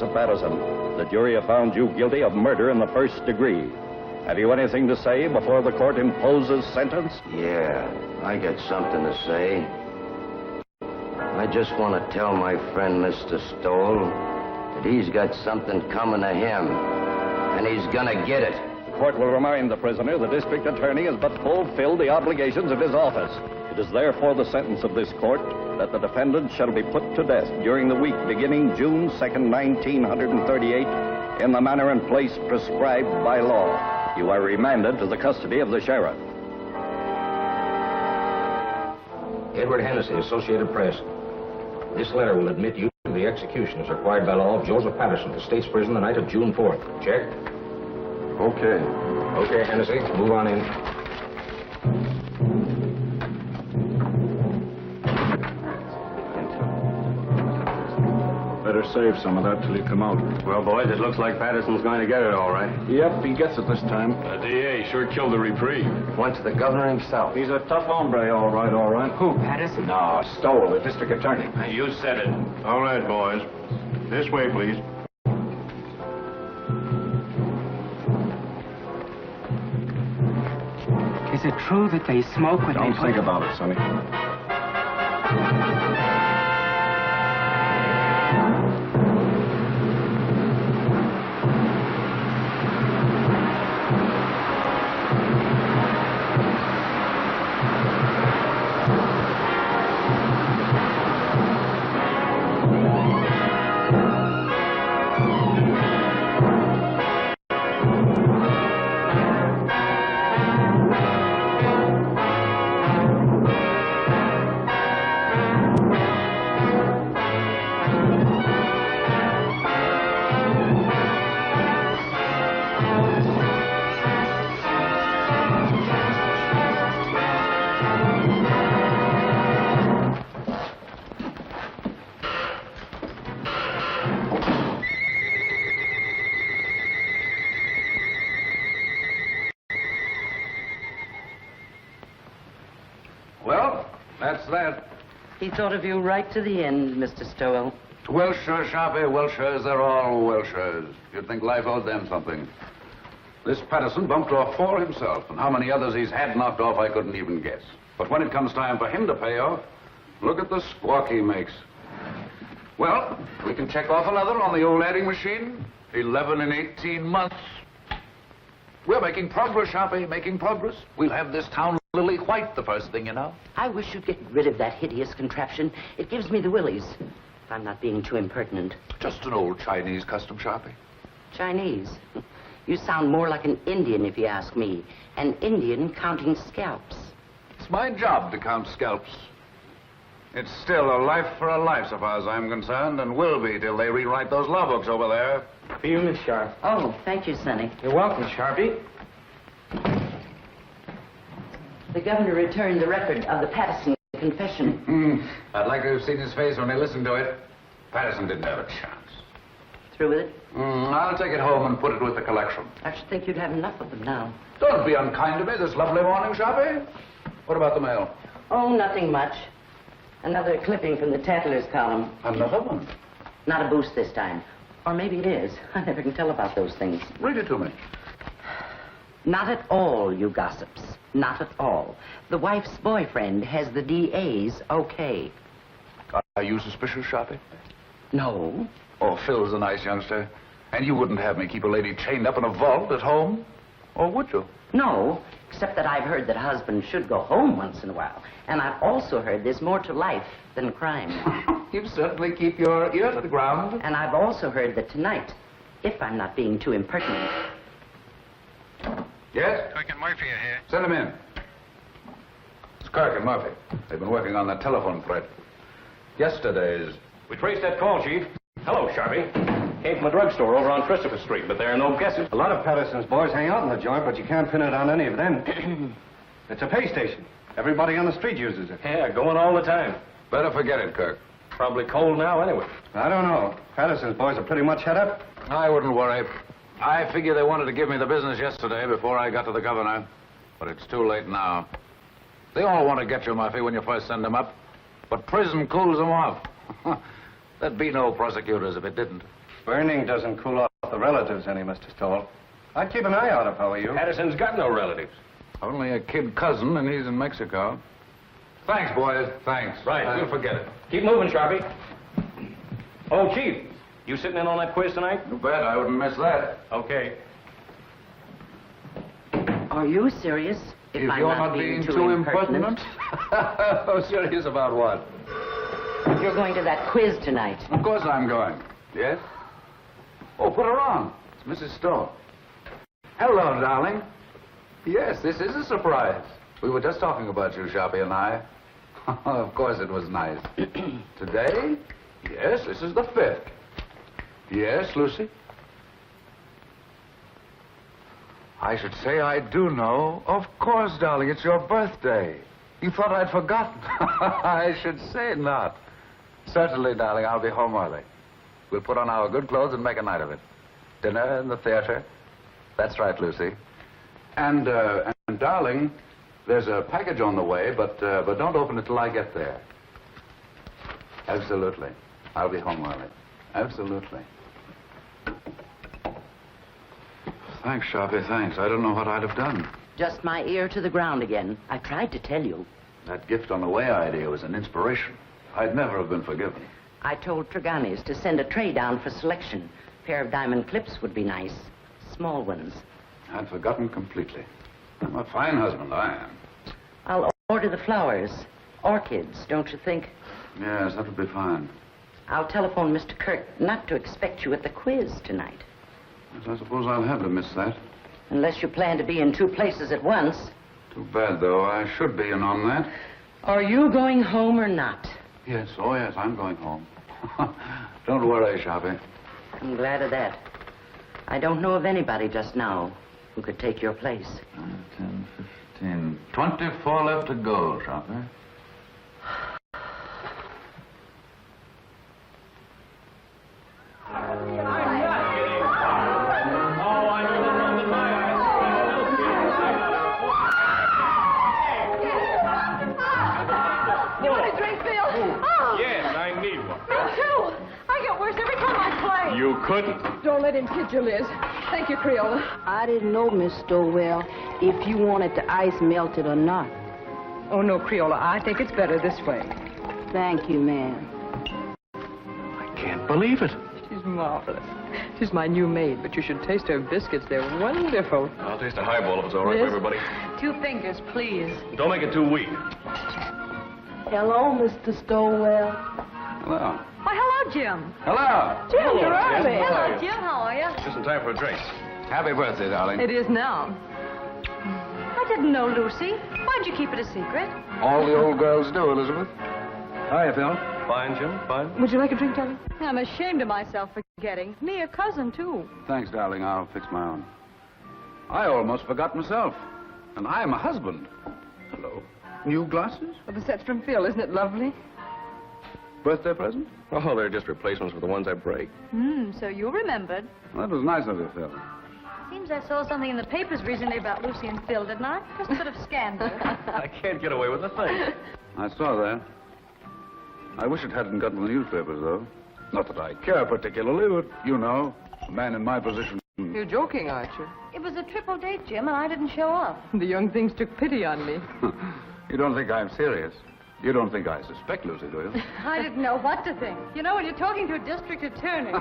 of Patterson. The jury have found you guilty of murder in the first degree. Have you anything to say before the court imposes sentence? Yeah, I got something to say. I just want to tell my friend Mr. Stowell that he's got something coming to him, and he's gonna get it. The court will remind the prisoner the district attorney has but fulfilled the obligations of his office. It is therefore the sentence of this court that the defendant shall be put to death during the week beginning June 2nd, 1938, in the manner and place prescribed by law. You are remanded to the custody of the sheriff. Edward Hennessy, Associated Press. This letter will admit you to the execution as required by law of Joseph Patterson to State's Prison the night of June 4th. Check? Okay. Okay, Hennessy, move on in. Better save some of that till you come out. Well, boys, it looks like Patterson's going to get it all right. Yep, he gets it this time. The DA sure killed the reprieve. Went to the governor himself. He's a tough hombre, all right, all right. Who, Patterson? No, Stowell, the district attorney. You said it. All right, boys. This way, please. Is it true that they smoke when Don't they think about it, Sonny. He thought of you right to the end, Mr. Stowell. Welshers, Sharpie, Welshers, they're all Welshers. You'd think life owed them something. This Patterson bumped off 4 himself, and how many others he's had knocked off I couldn't even guess. But when it comes time for him to pay off, look at the squawk he makes. Well, we can check off another on the old adding machine. 11 in 18 months. We're making progress, Sharpie, making progress. We'll have this town lily white the first thing you know. I wish you'd get rid of that hideous contraption. It gives me the willies. If I'm not being too impertinent. Just an old Chinese custom, Sharpie. Chinese? You sound more like an Indian, if you ask me. An Indian counting scalps. It's my job to count scalps. It's still a life for a life, so far as I'm concerned, and will be till they rewrite those law books over there. For you, Miss Sharp. Oh, thank you, Sonny. You're welcome, Sharpie. The governor returned the record of the Patterson confession. I'd like to have seen his face when he listened to it. Patterson didn't have a chance. Through with it? I'll take it home and put it with the collection. I should think you'd have enough of them now. Don't be unkind to me this lovely morning, Sharpie. What about the mail? Oh, nothing much. Another clipping from the Tattlers column. Another one? Not a boost this time. Or maybe it is. I never can tell about those things. Read it to me. Not at all, you gossips. Not at all. The wife's boyfriend has the DA's okay. Are you suspicious, Sharpie? No. Oh, Phil's a nice youngster. And you wouldn't have me keep a lady chained up in a vault at home? Or would you? No, except that I've heard that husbands should go home once in a while. And I've also heard there's more to life than crime. You certainly keep your ear to the ground. And I've also heard that tonight, if I'm not being too impertinent... Yes? Kirk and Murphy are here. Send him in. It's Kirk and Murphy. They've been working on that telephone thread. Yesterday's... We traced that call, Chief. Hello, Sharpie. Came from a drugstore over on Christopher Street, but there are no guesses. A lot of Patterson's boys hang out in the joint, but you can't pin it on any of them. It's a pay station. Everybody on the street uses it. Yeah, going all the time. Better forget it, Kirk. Probably cold now anyway. I don't know. Patterson's boys are pretty much head up. I wouldn't worry. I figure they wanted to give me the business yesterday before I got to the governor. But it's too late now. They all want to get you, Murphy, when you first send them up. But prison cools them off. There'd be no prosecutors if it didn't. Burning doesn't cool off the relatives any, Mr. Stowell. I'd keep an eye out if I were you. Patterson's got no relatives. Only a kid cousin, and he's in Mexico. Thanks, boys. Thanks. Right, we'll forget it. Keep moving, Sharpie. Oh, Chief, you sitting in on that quiz tonight? You bet. I wouldn't miss that. Okay. Are you serious? If I'm you're not being too impertinent. Oh, serious about what? You're going to that quiz tonight. Of course I'm going. Yes? Oh, put her on. It's Mrs. Stowell. Hello, darling. Yes, this is a surprise. We were just talking about you, Sharpie and I. Of course it was nice. Today? Yes, this is the 5th. Yes, Lucy? I should say I do know. Of course, darling, it's your birthday. You thought I'd forgotten. I should say not. Certainly, darling, I'll be home early. We'll put on our good clothes and make a night of it. Dinner in the theater. That's right, Lucy. And darling, there's a package on the way, but don't open it till I get there. Absolutely. I'll be home early. Absolutely. Thanks, Sharpie, thanks. I don't know what I'd have done. Just my ear to the ground again. I tried to tell you. That gift on the way idea was an inspiration. I'd never have been forgiven. I told Tregani's to send a tray down for selection. A pair of diamond clips would be nice. Small ones. I'd forgotten completely. I'm a fine husband, I am. I'll order the flowers. Orchids, don't you think? Yes, that would be fine. I'll telephone Mr. Kirk not to expect you at the quiz tonight. Yes, I suppose I'll have to miss that. Unless you plan to be in 2 places at once. Too bad, though. I should be in on that. Are you going home or not? Yes, oh yes, I'm going home. Don't worry, Sharpie. I'm glad of that. I don't know of anybody just now who could take your place. 10, 15, 24 left to go, Sharpie. You couldn't. Don't let him kid you, Liz. Thank you, Creola. I didn't know, Miss Stowell, if you wanted the ice melted or not. Oh, no, Creola. I think it's better this way. Thank you, ma'am. I can't believe it. She's marvelous. She's my new maid, but you should taste her biscuits. They're wonderful. I'll taste a highball if it's all right for everybody. 2 fingers, please. Don't make it too weak. Hello, Mr. Stowell. Hello. Why, hello, Jim. Hello. Jim, you're early. Hello, Jim. How are you? Just in time for a drink. Happy birthday, darling. It is now. I didn't know, Lucy. Why'd you keep it a secret? All the old girls do, Elizabeth. Hiya, Phil. Fine, Jim, fine. Would you like a drink, darling? I'm ashamed of myself for forgetting. Me, a cousin, too. Thanks, darling. I'll fix my own. I almost forgot myself. And I am a husband. Hello. New glasses? Well, the set's from Phil. Isn't it lovely? Birthday present? Oh, they're just replacements for the ones I break. So you remembered. Well, that was nice of you, Phil. Seems I saw something in the papers recently about Lucy and Phil, didn't I? Just a bit of scandal. I can't get away with a thing. I saw that. I wish it hadn't gotten the newspapers, though. Not that I care particularly, but you know, a man in my position. You're joking, aren't you? It was a triple date, Jim, and I didn't show up. The young things took pity on me. You don't think I'm serious? You don't think I suspect Lucy, do you? I didn't know what to think. You know, when you're talking to a district attorney.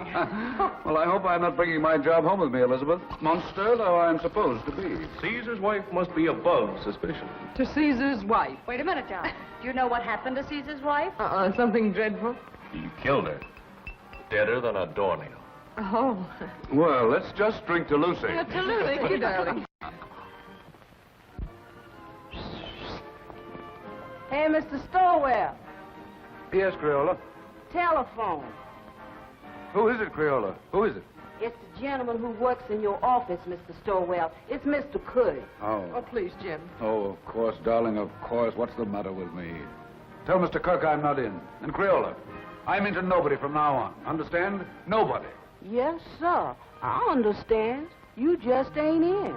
Well, I hope I'm not bringing my job home with me, Elizabeth. Monster, though I'm supposed to be. Caesar's wife must be above suspicion. To Caesar's wife. Wait a minute, John. Do you know what happened to Caesar's wife? Something dreadful. He killed her. Deader than a doornail. Oh. Well, let's just drink to Lucy. To Lucy. Thank you, darling. Hey, Mr. Stowell. Yes, Creola. Telephone. Who is it, Creola? Who is it? It's the gentleman who works in your office, Mr. Stowell. It's Mr. Curry. Oh, please, Jim. Oh, of course, darling, of course. What's the matter with me? Tell Mr. Kirk I'm not in. And Creola, I'm into nobody from now on. Understand? Nobody. Yes, sir. I understand. You just ain't in.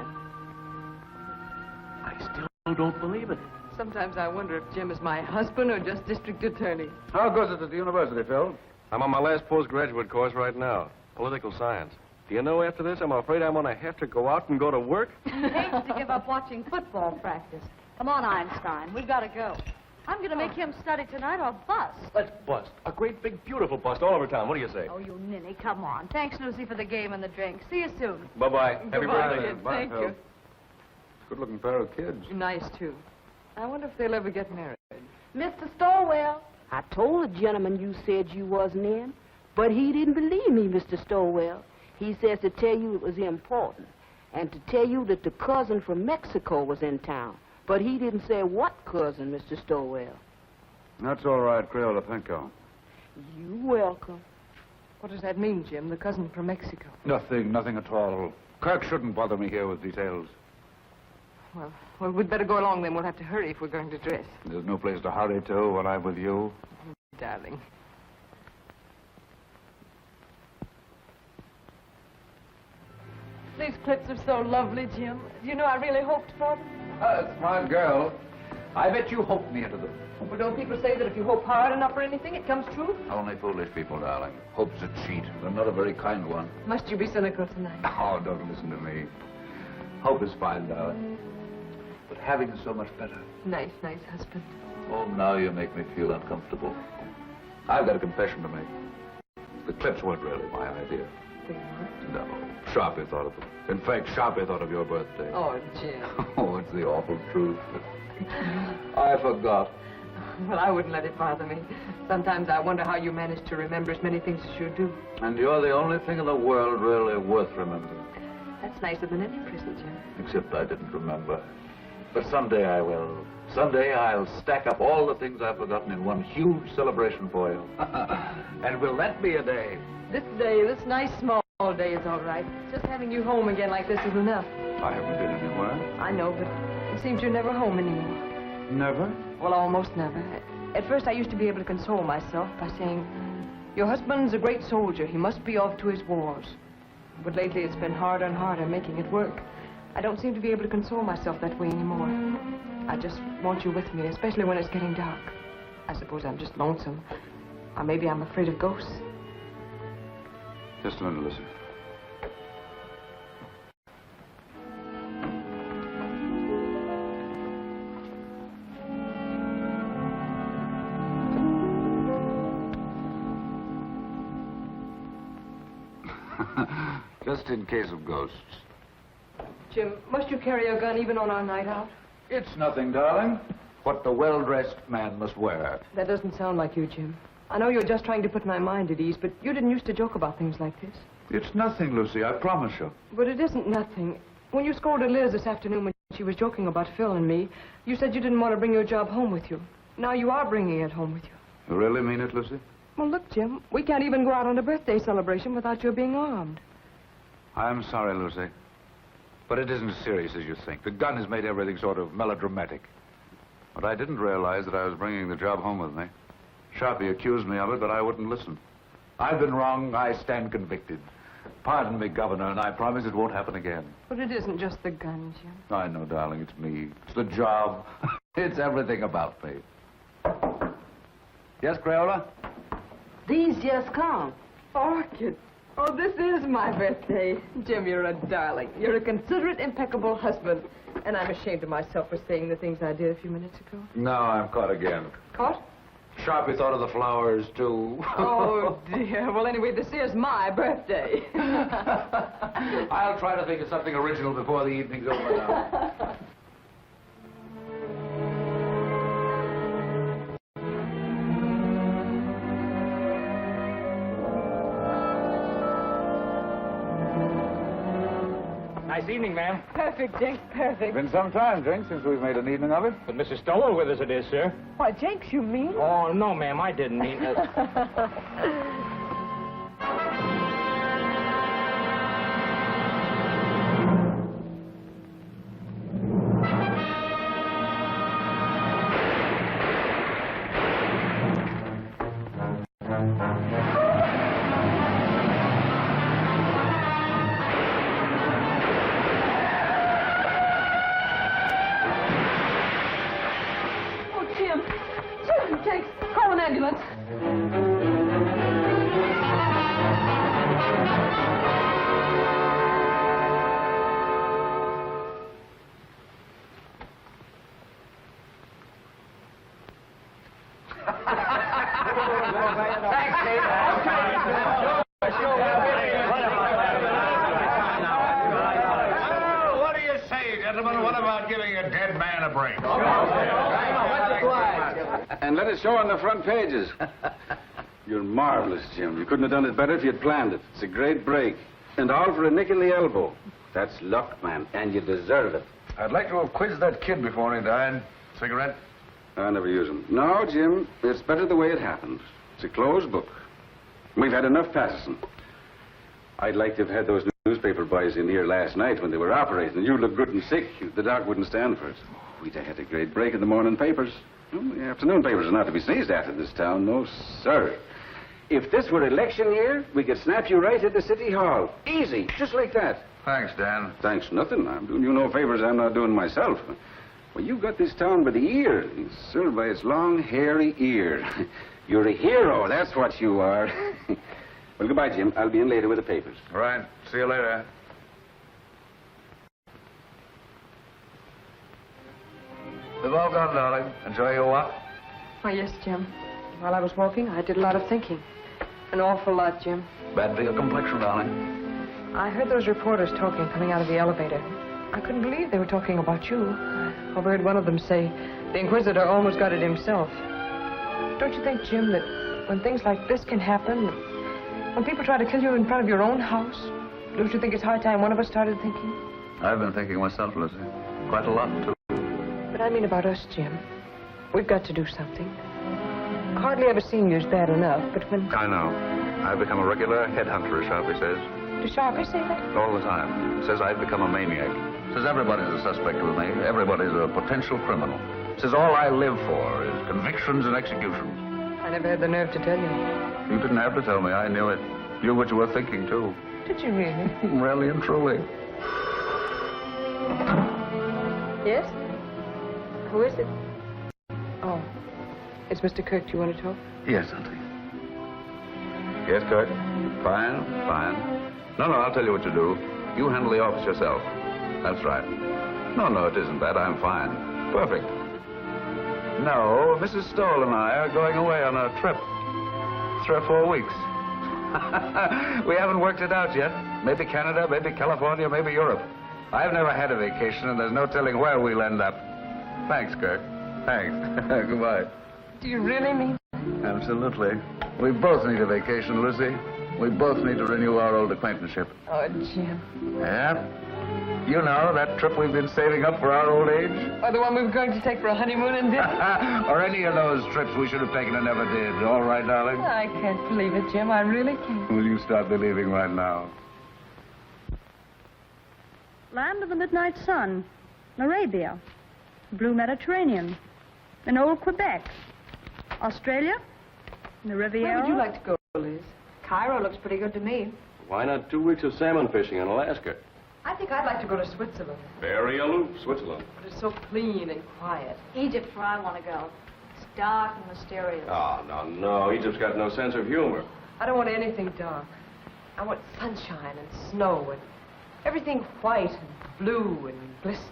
I still don't believe it. Sometimes I wonder if Jim is my husband or just district attorney. How goes it at the university, Phil? I'm on my last postgraduate course right now. Political science. Do you know, after this, I'm afraid I'm going to have to go out and go to work? He hates to give up watching football practice. Come on, Einstein. We've got to go. I'm going to make him study tonight or bust. Let's bust. A great, big, beautiful bust all over town. What do you say? Oh, you ninny, come on. Thanks, Lucy, for the game and the drink. See you soon. Bye-bye. Happy Goodbye, birthday. kid. Thank you. Good-looking pair of kids. Nice, too. I wonder if they'll ever get married. Mr. Stowell, I told the gentleman you said you wasn't in, but he didn't believe me, Mr. Stowell. He says to tell you it was important, and to tell you that the cousin from Mexico was in town. But he didn't say what cousin, Mr. Stowell. That's all right, Crayola. Thank you. You welcome. What does that mean, Jim? The cousin from Mexico? Nothing at all. Kirk shouldn't bother me here with details. Well, we'd better go along then. We'll have to hurry if we're going to dress. There's no place to hurry to when I'm with you. Darling. These clips are so lovely, Jim. You know, I really hoped for them. It's my girl. I bet you hoped me into them. Well, don't people say that if you hope hard enough for anything, it comes true? Only foolish people, darling. Hope's a cheat, but not a very kind one. Must you be cynical tonight? Oh, don't listen to me. Hope is fine, darling. But having is so much better. Nice husband. Oh, now you make me feel uncomfortable. I've got a confession to make. The clips weren't really my idea. They weren't? No. Sharpie thought of them. In fact, Sharpie thought of your birthday. Oh, Jim. Oh, it's the awful truth. I forgot. Well, I wouldn't let it bother me. Sometimes I wonder how you manage to remember as many things as you do. And you're the only thing in the world really worth remembering. That's nicer than any present, Jim. Except I didn't remember. But someday I will. Someday I'll stack up all the things I've forgotten in one huge celebration for you. And will that be a day? This day, this nice small day is all right. Just having you home again like this is enough. I haven't been anywhere. I know, but it seems you're never home anymore. Never? Well, almost never. At first, I used to be able to console myself by saying, your husband's a great soldier. He must be off to his wars. But lately, it's been harder and harder making it work. I don't seem to be able to console myself that way anymore. I just want you with me, especially when it's getting dark. I suppose I'm just lonesome. Or maybe I'm afraid of ghosts. Just a minute, Lucy. Just in case of ghosts. Jim, must you carry a gun even on our night out? It's nothing, darling. What the well-dressed man must wear. That doesn't sound like you, Jim. I know you're just trying to put my mind at ease, but you didn't used to joke about things like this. It's nothing, Lucy, I promise you. But it isn't nothing. When you scolded Liz this afternoon when she was joking about Phil and me, you said you didn't want to bring your job home with you. Now you are bringing it home with you. You really mean it, Lucy? Well, look, Jim, we can't even go out on a birthday celebration without your being armed. I'm sorry, Lucy. But it isn't as serious as you think. The gun has made everything sort of melodramatic. But I didn't realize that I was bringing the job home with me. Sharpie accused me of it, but I wouldn't listen. I've been wrong. I stand convicted. Pardon me, Governor, and I promise it won't happen again. But it isn't just the gun, Jim. I know, darling. It's me. It's the job. It's everything about me. Yes, Crayola? These just come. Orchid. Oh, this is my birthday. Jim, you're a darling. You're a considerate, impeccable husband. And I'm ashamed of myself for saying the things I did a few minutes ago. Now I'm caught again. Caught? Sharpie thought of the flowers, too. Oh, dear. Well, anyway, this is my birthday. I'll try to think of something original before the evening's over now. Nice evening, ma'am. Perfect, Jenks, perfect. Been some time, Drink, since we've made an evening of it. But Mrs. Stowell with us it is, sir. Why, Jenks, you mean? Oh, no, ma'am, I didn't mean it. Call an ambulance. What do you say, gentlemen? What about giving a dead man a break? And let it show on the front pages. You're marvelous, Jim. You couldn't have done it better if you'd planned it. It's a great break. And all for a nick in the elbow. That's luck, man, and you deserve it. I'd like to have quizzed that kid before he died. Cigarette? I never use them. No, Jim, it's better the way it happened. It's a closed book. We've had enough Patterson. I'd like to have had those newspaper boys in here last night when they were operating. You look good and sick. The doc wouldn't stand for it. We'd have had a great break in the morning papers. Well, the afternoon papers are not to be sneezed at in this town. No, sir. If this were election year, we could snap you right at the city hall. Easy, just like that. Thanks, Dan. Thanks nothing. I'm doing you no favors I'm not doing myself. Well, you've got this town by the ear. It's served by its long, hairy ear. You're a hero, that's what you are. Well, goodbye, Jim. I'll be in later with the papers. All right. See you later. We've all gone, darling. Enjoy your walk? Oh, yes, Jim. While I was walking, I did a lot of thinking. An awful lot, Jim. Bad for your complexion, darling. I heard those reporters talking coming out of the elevator. I couldn't believe they were talking about you. I overheard one of them say, the Inquisitor almost got it himself. Don't you think, Jim, that when things like this can happen, when people try to kill you in front of your own house, don't you think it's high time one of us started thinking? I've been thinking myself, Lizzie. Quite a lot, too. But I mean about us, Jim. We've got to do something. Hardly ever seeing you is bad enough, but when... I know. I've become a regular headhunter, Sharpie says. Does Sharpie say that? All the time. Says I've become a maniac. Says everybody's a suspect with me. Everybody's a potential criminal. Says all I live for is convictions and executions. I never had the nerve to tell you. You didn't have to tell me. I knew it. Knew what you were thinking, too. Did you really? Really and truly. Yes? Who is it? Oh, it's Mr. Kirk. Do you want to talk? Yes, Auntie. Yes, Kirk? Fine, fine. No, I'll tell you what you do. You handle the office yourself. That's right. No, it isn't that. I'm fine. Perfect. No, Mrs. Stowell and I are going away on a trip. 3 or 4 weeks. We haven't worked it out yet. Maybe Canada, maybe California, maybe Europe. I've never had a vacation, and there's no telling where we'll end up. Thanks, Kirk. Thanks. Goodbye. Do you really mean that? Absolutely. We both need a vacation, Lucy. We both need to renew our old acquaintanceship. Oh, Jim. Yeah? You know, that trip we've been saving up for our old age? Or the one we were going to take for a honeymoon and didn't? Or any of those trips we should have taken and never did. All right, darling? I can't believe it, Jim. I really can't. Will you start believing right now? Land of the midnight sun, Arabia, blue Mediterranean, and old Quebec, Australia, and the Riviera. Where would you like to go, Liz? Cairo looks pretty good to me. Why not 2 weeks of salmon fishing in Alaska? I think I'd like to go to Switzerland. Very aloof, Switzerland. But it's so clean and quiet. Egypt, where I want to go. It's dark and mysterious. Oh, no. Egypt's got no sense of humor. I don't want anything dark. I want sunshine and snow and everything white and blue and glistening.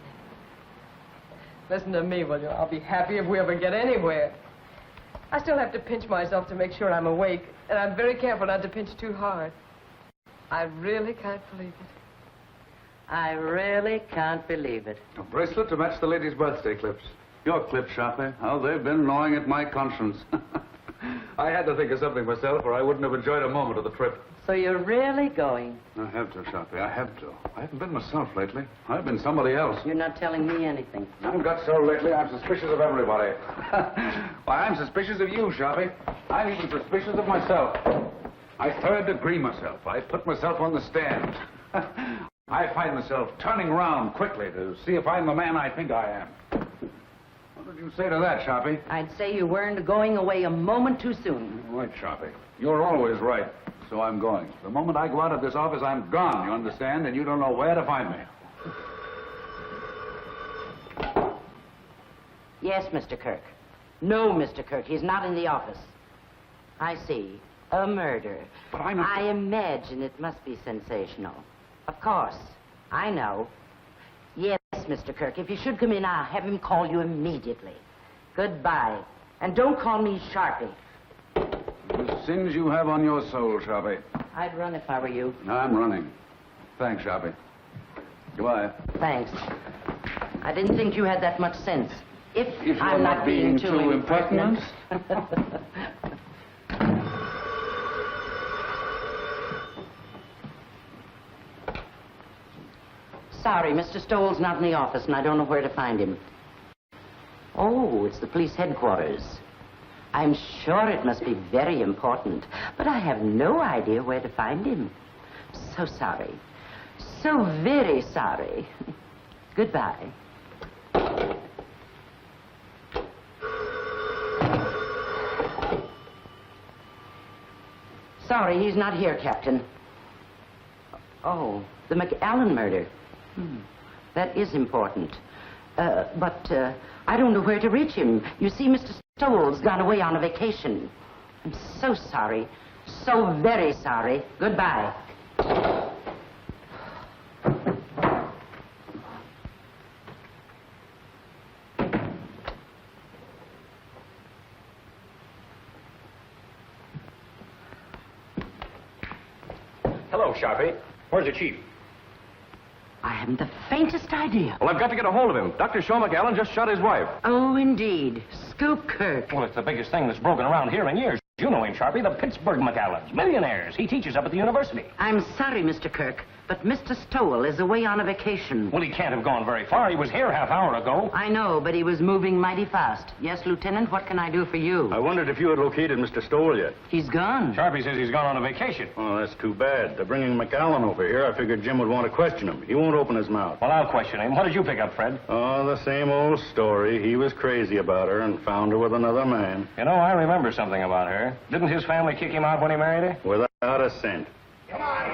Listen to me, will you? I'll be happy if we ever get anywhere. I still have to pinch myself to make sure I'm awake, and I'm very careful not to pinch too hard. I really can't believe it. I really can't believe it. A bracelet to match the lady's birthday clips. Your clips, Sharpie. How they've been gnawing at my conscience. I had to think of something myself, or I wouldn't have enjoyed a moment of the trip. So you're really going? I have to, Sharpie. I have to. I haven't been myself lately. I've been somebody else. You're not telling me anything. I haven't got so lately, I'm suspicious of everybody. Why, I'm suspicious of you, Sharpie. I'm even suspicious of myself. I third degree myself. I put myself on the stand. I find myself turning around quickly to see if I'm the man I think I am. What would you say to that, Sharpie? I'd say you weren't going away a moment too soon. Right, Sharpie. You're always right. So I'm going. The moment I go out of this office, I'm gone, you understand? And you don't know where to find me. Yes, Mr. Kirk. No, Mr. Kirk, he's not in the office. I see. A murder. But I'm not... I imagine it must be sensational. Of course. I know. Yes, Mr. Kirk, if you should come in, I'll have him call you immediately. Goodbye. And don't call me Sharpie. You sins you have on your soul, Sharpie. I'd run if I were you. I'm running. Thanks, Sharpie. Goodbye. Thanks. I didn't think you had that much sense. If you're I'm not being too impertinent. Sorry, Mr. Stowell's not in the office, and I don't know where to find him. Oh, it's the police headquarters. I'm sure it must be very important, but I have no idea where to find him. So sorry. So very sorry. Goodbye. Sorry, he's not here, Captain. Oh, the McAllen murder. That is important. But I don't know where to reach him. You see, Mr. Stowell's gone away on a vacation. I'm so sorry. So very sorry. Goodbye. Hello, Sharpie. Where's the chief? I haven't the faintest idea. Well, I've got to get a hold of him. Dr. Shaw McAllen just shot his wife. Oh, indeed. Scoop Kirk. Well, it's the biggest thing that's broken around here in years. You know him, Sharpie, the Pittsburgh McAllens. Millionaires. He teaches up at the university. I'm sorry, Mr. Kirk, but Mr. Stowell is away on a vacation. Well, he can't have gone very far. He was here half hour ago. I know, but he was moving mighty fast. Yes, Lieutenant, what can I do for you? I wondered if you had located Mr. Stowell yet. He's gone. Sharpie says he's gone on a vacation. Oh, that's too bad. They're bringing McAllen over here. I figured Jim would want to question him. He won't open his mouth. Well, I'll question him. What did you pick up, Fred? Oh, the same old story. He was crazy about her and found her with another man. You know, I remember something about her. Didn't his family kick him out when he married her? Without a cent. Come on.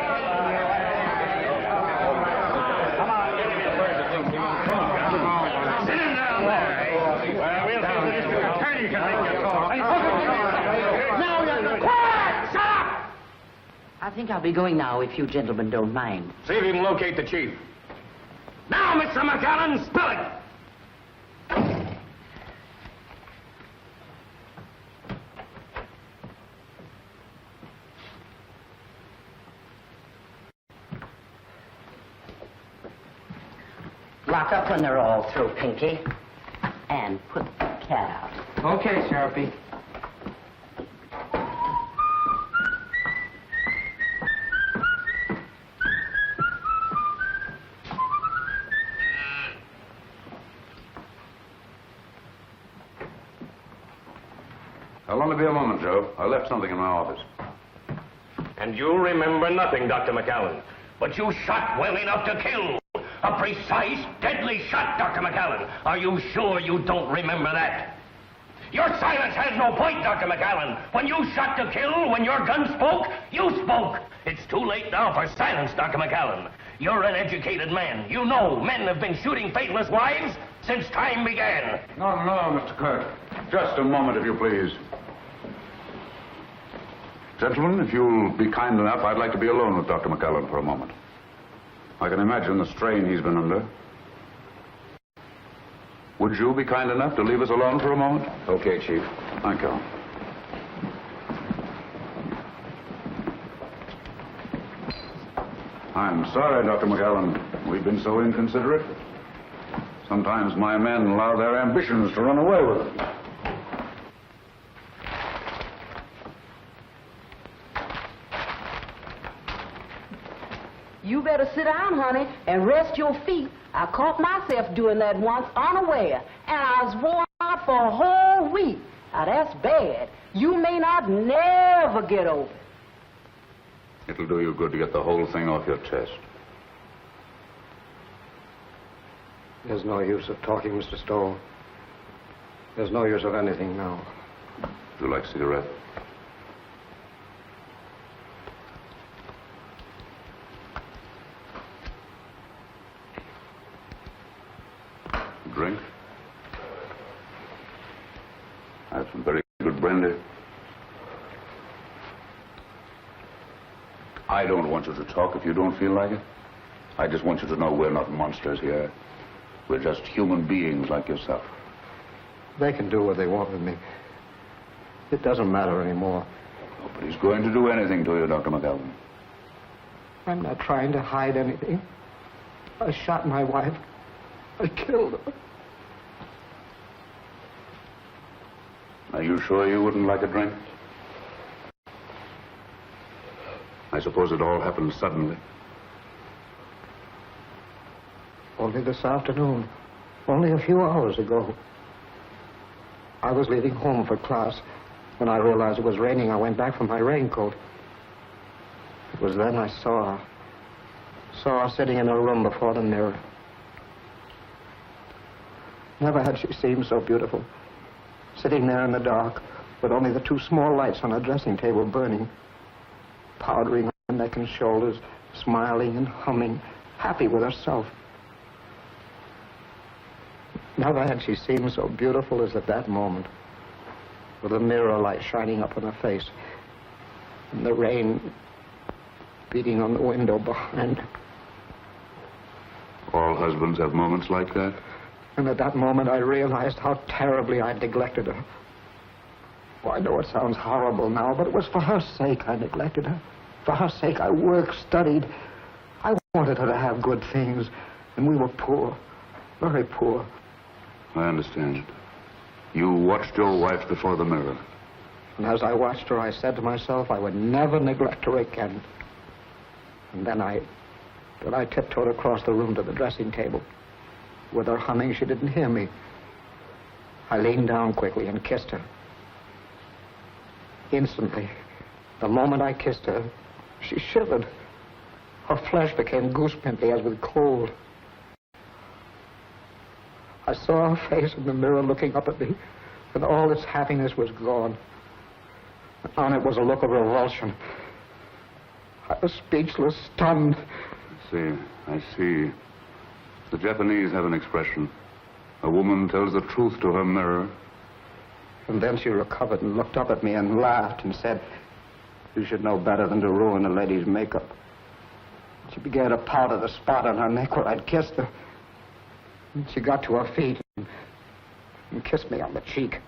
Sit him down there. Well, we'll have the district attorney can make your call. Now you're quiet! Shut up! I think I'll be going now, if you gentlemen don't mind. See if you can locate the chief. Now, Mr. McAllen, spill it. Lock up when they're all through, Pinky. And put the cat out. Okay, Sharpie. I'll only be a moment, Joe. I left something in my office. And you remember nothing, Dr. McAllen. But you shot well enough to kill. A precise, deadly shot, Dr. McAllen. Are you sure you don't remember that? Your silence has no point, Dr. McAllen. When you shot to kill, when your gun spoke, you spoke. It's too late now for silence, Dr. McAllen. You're an educated man. You know men have been shooting faithless wives since time began. No, Mr. Kirk. Just a moment, if you please. Gentlemen, if you'll be kind enough, I'd like to be alone with Dr. McAllen for a moment. I can imagine the strain he's been under. Would you be kind enough to leave us alone for a moment? Okay, Chief. Thank you. I'm sorry, Dr. McAllen. We've been so inconsiderate. Sometimes my men allow their ambitions to run away with them. You better sit down, honey, and rest your feet. I caught myself doing that once unaware, and I was worn out for a whole week. Now, that's bad. You may not never get over it. It'll do you good to get the whole thing off your chest. There's no use of talking, Mr. Stowell. There's no use of anything now. Would you like a cigarette? Drink? I have some very good brandy. I don't want you to talk if you don't feel like it. I just want you to know we're not monsters here. We're just human beings like yourself. They can do what they want with me. It doesn't matter anymore. But he's going to do anything to you, Dr. McAllen. I'm not trying to hide anything. I shot my wife. I killed her. Are you sure you wouldn't like a drink? I suppose it all happened suddenly. Only this afternoon. Only a few hours ago. I was leaving home for class. When I realized it was raining, I went back for my raincoat. It was then I saw her sitting in her room before the mirror. Never had she seemed so beautiful. Sitting there in the dark, with only the two small lights on her dressing table burning, powdering her neck and shoulders, smiling and humming, happy with herself. Never had she seemed so beautiful as at that moment, with the mirror light shining up on her face, and the rain beating on the window behind her. All husbands have moments like that. And at that moment, I realized how terribly I'd neglected her. Oh, I know it sounds horrible now, but it was for her sake I neglected her. For her sake, I worked, studied. I wanted her to have good things, and we were poor, very poor. I understand. You watched your wife before the mirror. And as I watched her, I said to myself I would never neglect her again. And then I tiptoed across the room to the dressing table. With her humming, she didn't hear me. I leaned down quickly and kissed her. Instantly, the moment I kissed her, she shivered. Her flesh became goose-pimply as with cold. I saw her face in the mirror looking up at me, and all its happiness was gone. On it was a look of revulsion. I was speechless, stunned. I see. The Japanese have an expression. A woman tells the truth to her mirror. And then she recovered and looked up at me and laughed and said, "You should know better than to ruin a lady's makeup." She began to powder the spot on her neck where I'd kissed her. And she got to her feet and kissed me on the cheek.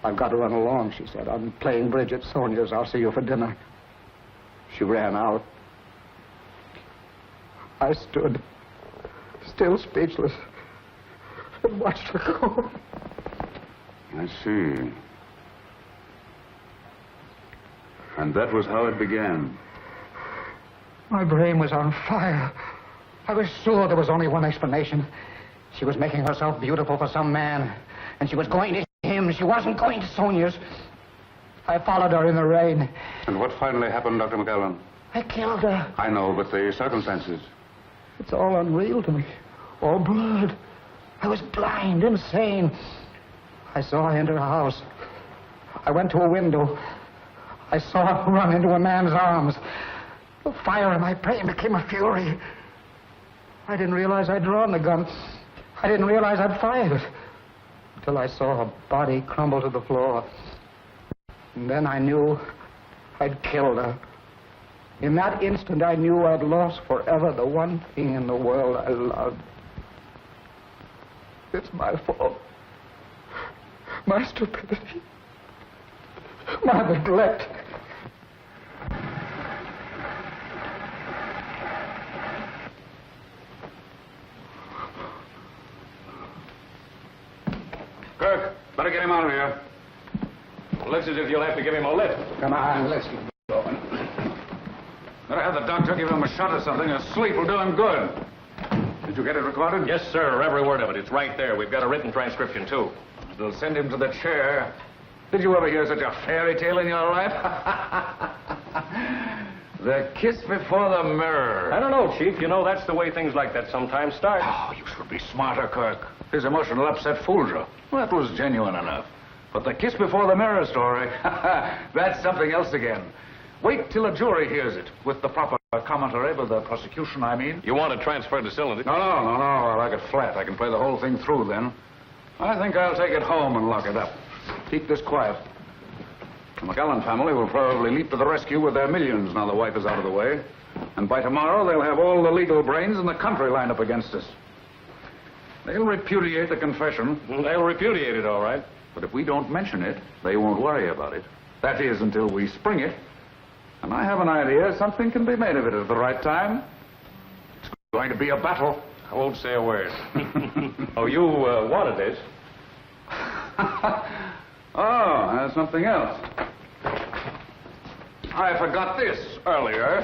"I've got to run along," she said. "I'm playing bridge at Sonia's. I'll see you for dinner." She ran out. I stood, still speechless, and watched her go. I see. And that was how it began. My brain was on fire. I was sure there was only one explanation. She was making herself beautiful for some man, and she was going to him. She wasn't going to Sonia's. I followed her in the rain. And what finally happened, Dr. McAllen? I killed her. I know, but the circumstances. It's all unreal to me. All blurred. I was blind, insane. I saw her enter her house. I went to a window. I saw her run into a man's arms. The fire in my brain became a fury. I didn't realize I'd drawn the gun. I didn't realize I'd fired it. Until I saw her body crumble to the floor. And then I knew I'd killed her. In that instant, I knew I'd lost forever the one thing in the world I loved. It's my fault. My stupidity. My neglect. Kirk, better get him out of here. Looks as if you'll have to give him a lift. Come on, let's get going. Better have the doctor give him a shot or something. A sleep will do him good. Did you get it recorded? Yes, sir. Every word of it. It's right there. We've got a written transcription, too. They'll send him to the chair. Did you ever hear such a fairy tale in your life? The kiss before the mirror. I don't know, Chief. You know, that's the way things like that sometimes start. Oh, you should be smarter, Kirk. His emotional upset fooled you. Well, that was genuine enough. But the kiss before the mirror story, that's something else again. Wait till a jury hears it, with the proper commentary by the prosecution, I mean. You want to transfer the cylinder? No. I like it flat. I can play the whole thing through then. I think I'll take it home and lock it up. Keep this quiet. The McAllen family will probably leap to the rescue with their millions now the wife is out of the way. And by tomorrow, they'll have all the legal brains in the country lined up against us. They'll repudiate the confession. They'll repudiate it, all right. But if we don't mention it, they won't worry about it. That is, until we spring it. And I have an idea something can be made of it at the right time. It's going to be a battle. I won't say a word. Oh, you wanted this? Oh, there's something else. I forgot this earlier.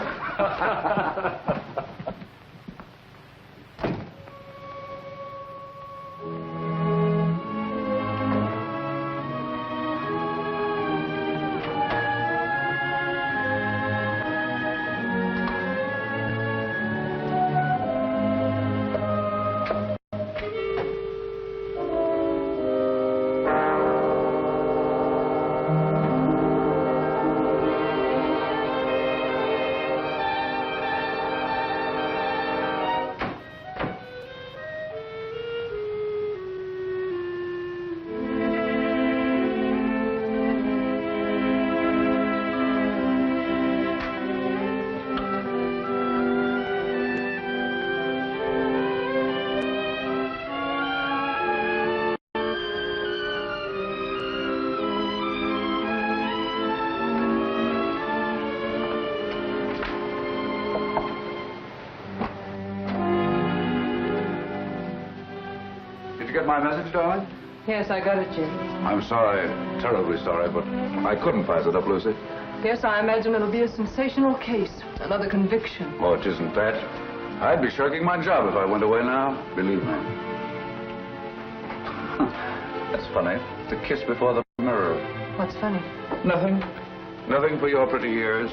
My message, darling? Yes, I got it, Jim. I'm sorry, terribly sorry, but I couldn't pass it up, Lucy. Yes, I imagine it'll be a sensational case. Another conviction. Oh, it isn't that. I'd be shirking my job if I went away now, believe me. That's funny. The kiss before the mirror. What's funny? Nothing. Nothing for your pretty ears.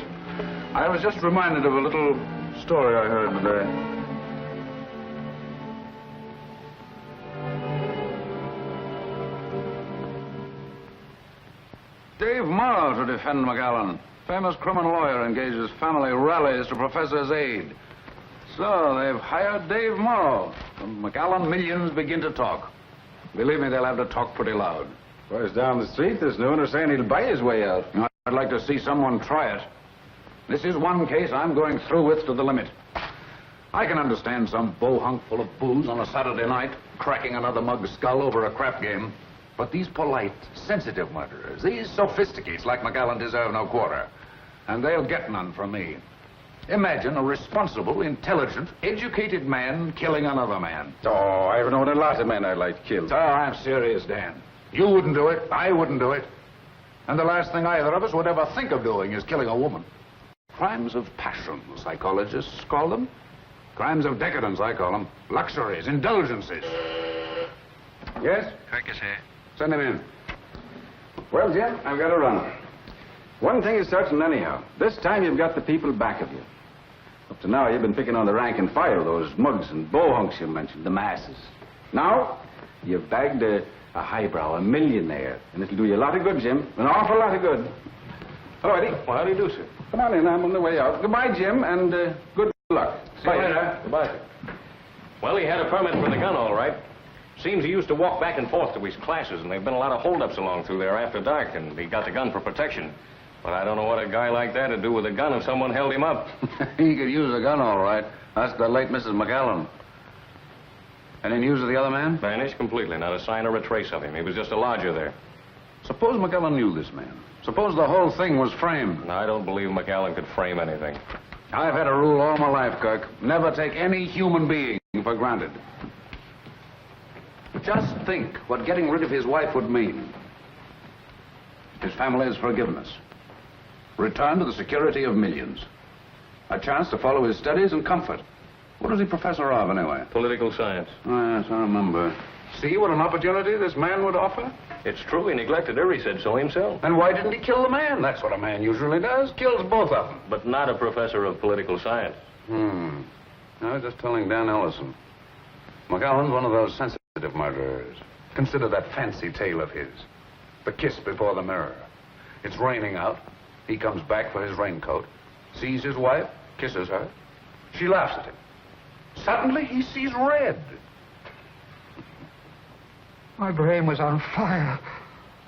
I was just reminded of a little story I heard today. Dave Morrow to defend McAllen. Famous criminal lawyer engages family rallies to professor's aid. So they've hired Dave Morrow. And McAllen millions begin to talk. Believe me, they'll have to talk pretty loud. Boys down the street this noon are saying he'll buy his way out. I'd like to see someone try it. This is one case I'm going through with to the limit. I can understand some bohunk full of booze on a Saturday night cracking another mug's skull over a crap game. But these polite, sensitive murderers, these sophisticates like McAllen deserve no quarter. And they'll get none from me. Imagine a responsible, intelligent, educated man killing another man. Oh, I've known a lot of men I'd like killed. Oh, I'm serious, Dan. You wouldn't do it. I wouldn't do it. And the last thing either of us would ever think of doing is killing a woman. Crimes of passion, psychologists call them. Crimes of decadence, I call them. Luxuries, indulgences. Yes? Kirk is here. Send him in. Well, Jim, I've got to run. One thing is certain anyhow. This time you've got the people back of you. Up to now, you've been picking on the rank and file, those mugs and bohunks you mentioned, the masses. Now, you've bagged a highbrow, a millionaire, and it'll do you a lot of good, Jim. An awful lot of good. Hello, Eddie. Well, how do you do, sir? Come on in, I'm on the way out. Goodbye, Jim, and good luck. See you later. Goodbye. Well, he had a permit for the gun, all right. Seems he used to walk back and forth to his classes, and there've been a lot of holdups along through there after dark, and he got the gun for protection. But I don't know what a guy like that would do with a gun if someone held him up. He could use a gun, all right. That's the late Mrs. McAllen. Any news of the other man? Vanished completely. Not a sign or a trace of him. He was just a lodger there. Suppose McAllen knew this man. Suppose the whole thing was framed. No, I don't believe McAllen could frame anything. I've had a rule all my life, Kirk. Never take any human being for granted. Just think what getting rid of his wife would mean. His family's forgiveness. Return to the security of millions. A chance to follow his studies and comfort. What was he professor of, anyway? Political science. Oh, yes, I remember. See what an opportunity this man would offer? It's true. He neglected her. He said so himself. Then why didn't he kill the man? That's what a man usually does. Kills both of them. But not a professor of political science. I was just telling Dan Ellison. McAllen's one of those sensitive murderers. Consider that fancy tale of his. The kiss before the mirror. It's raining out. He comes back for his raincoat, sees his wife, kisses her. She laughs at him. Suddenly, he sees red. My brain was on fire.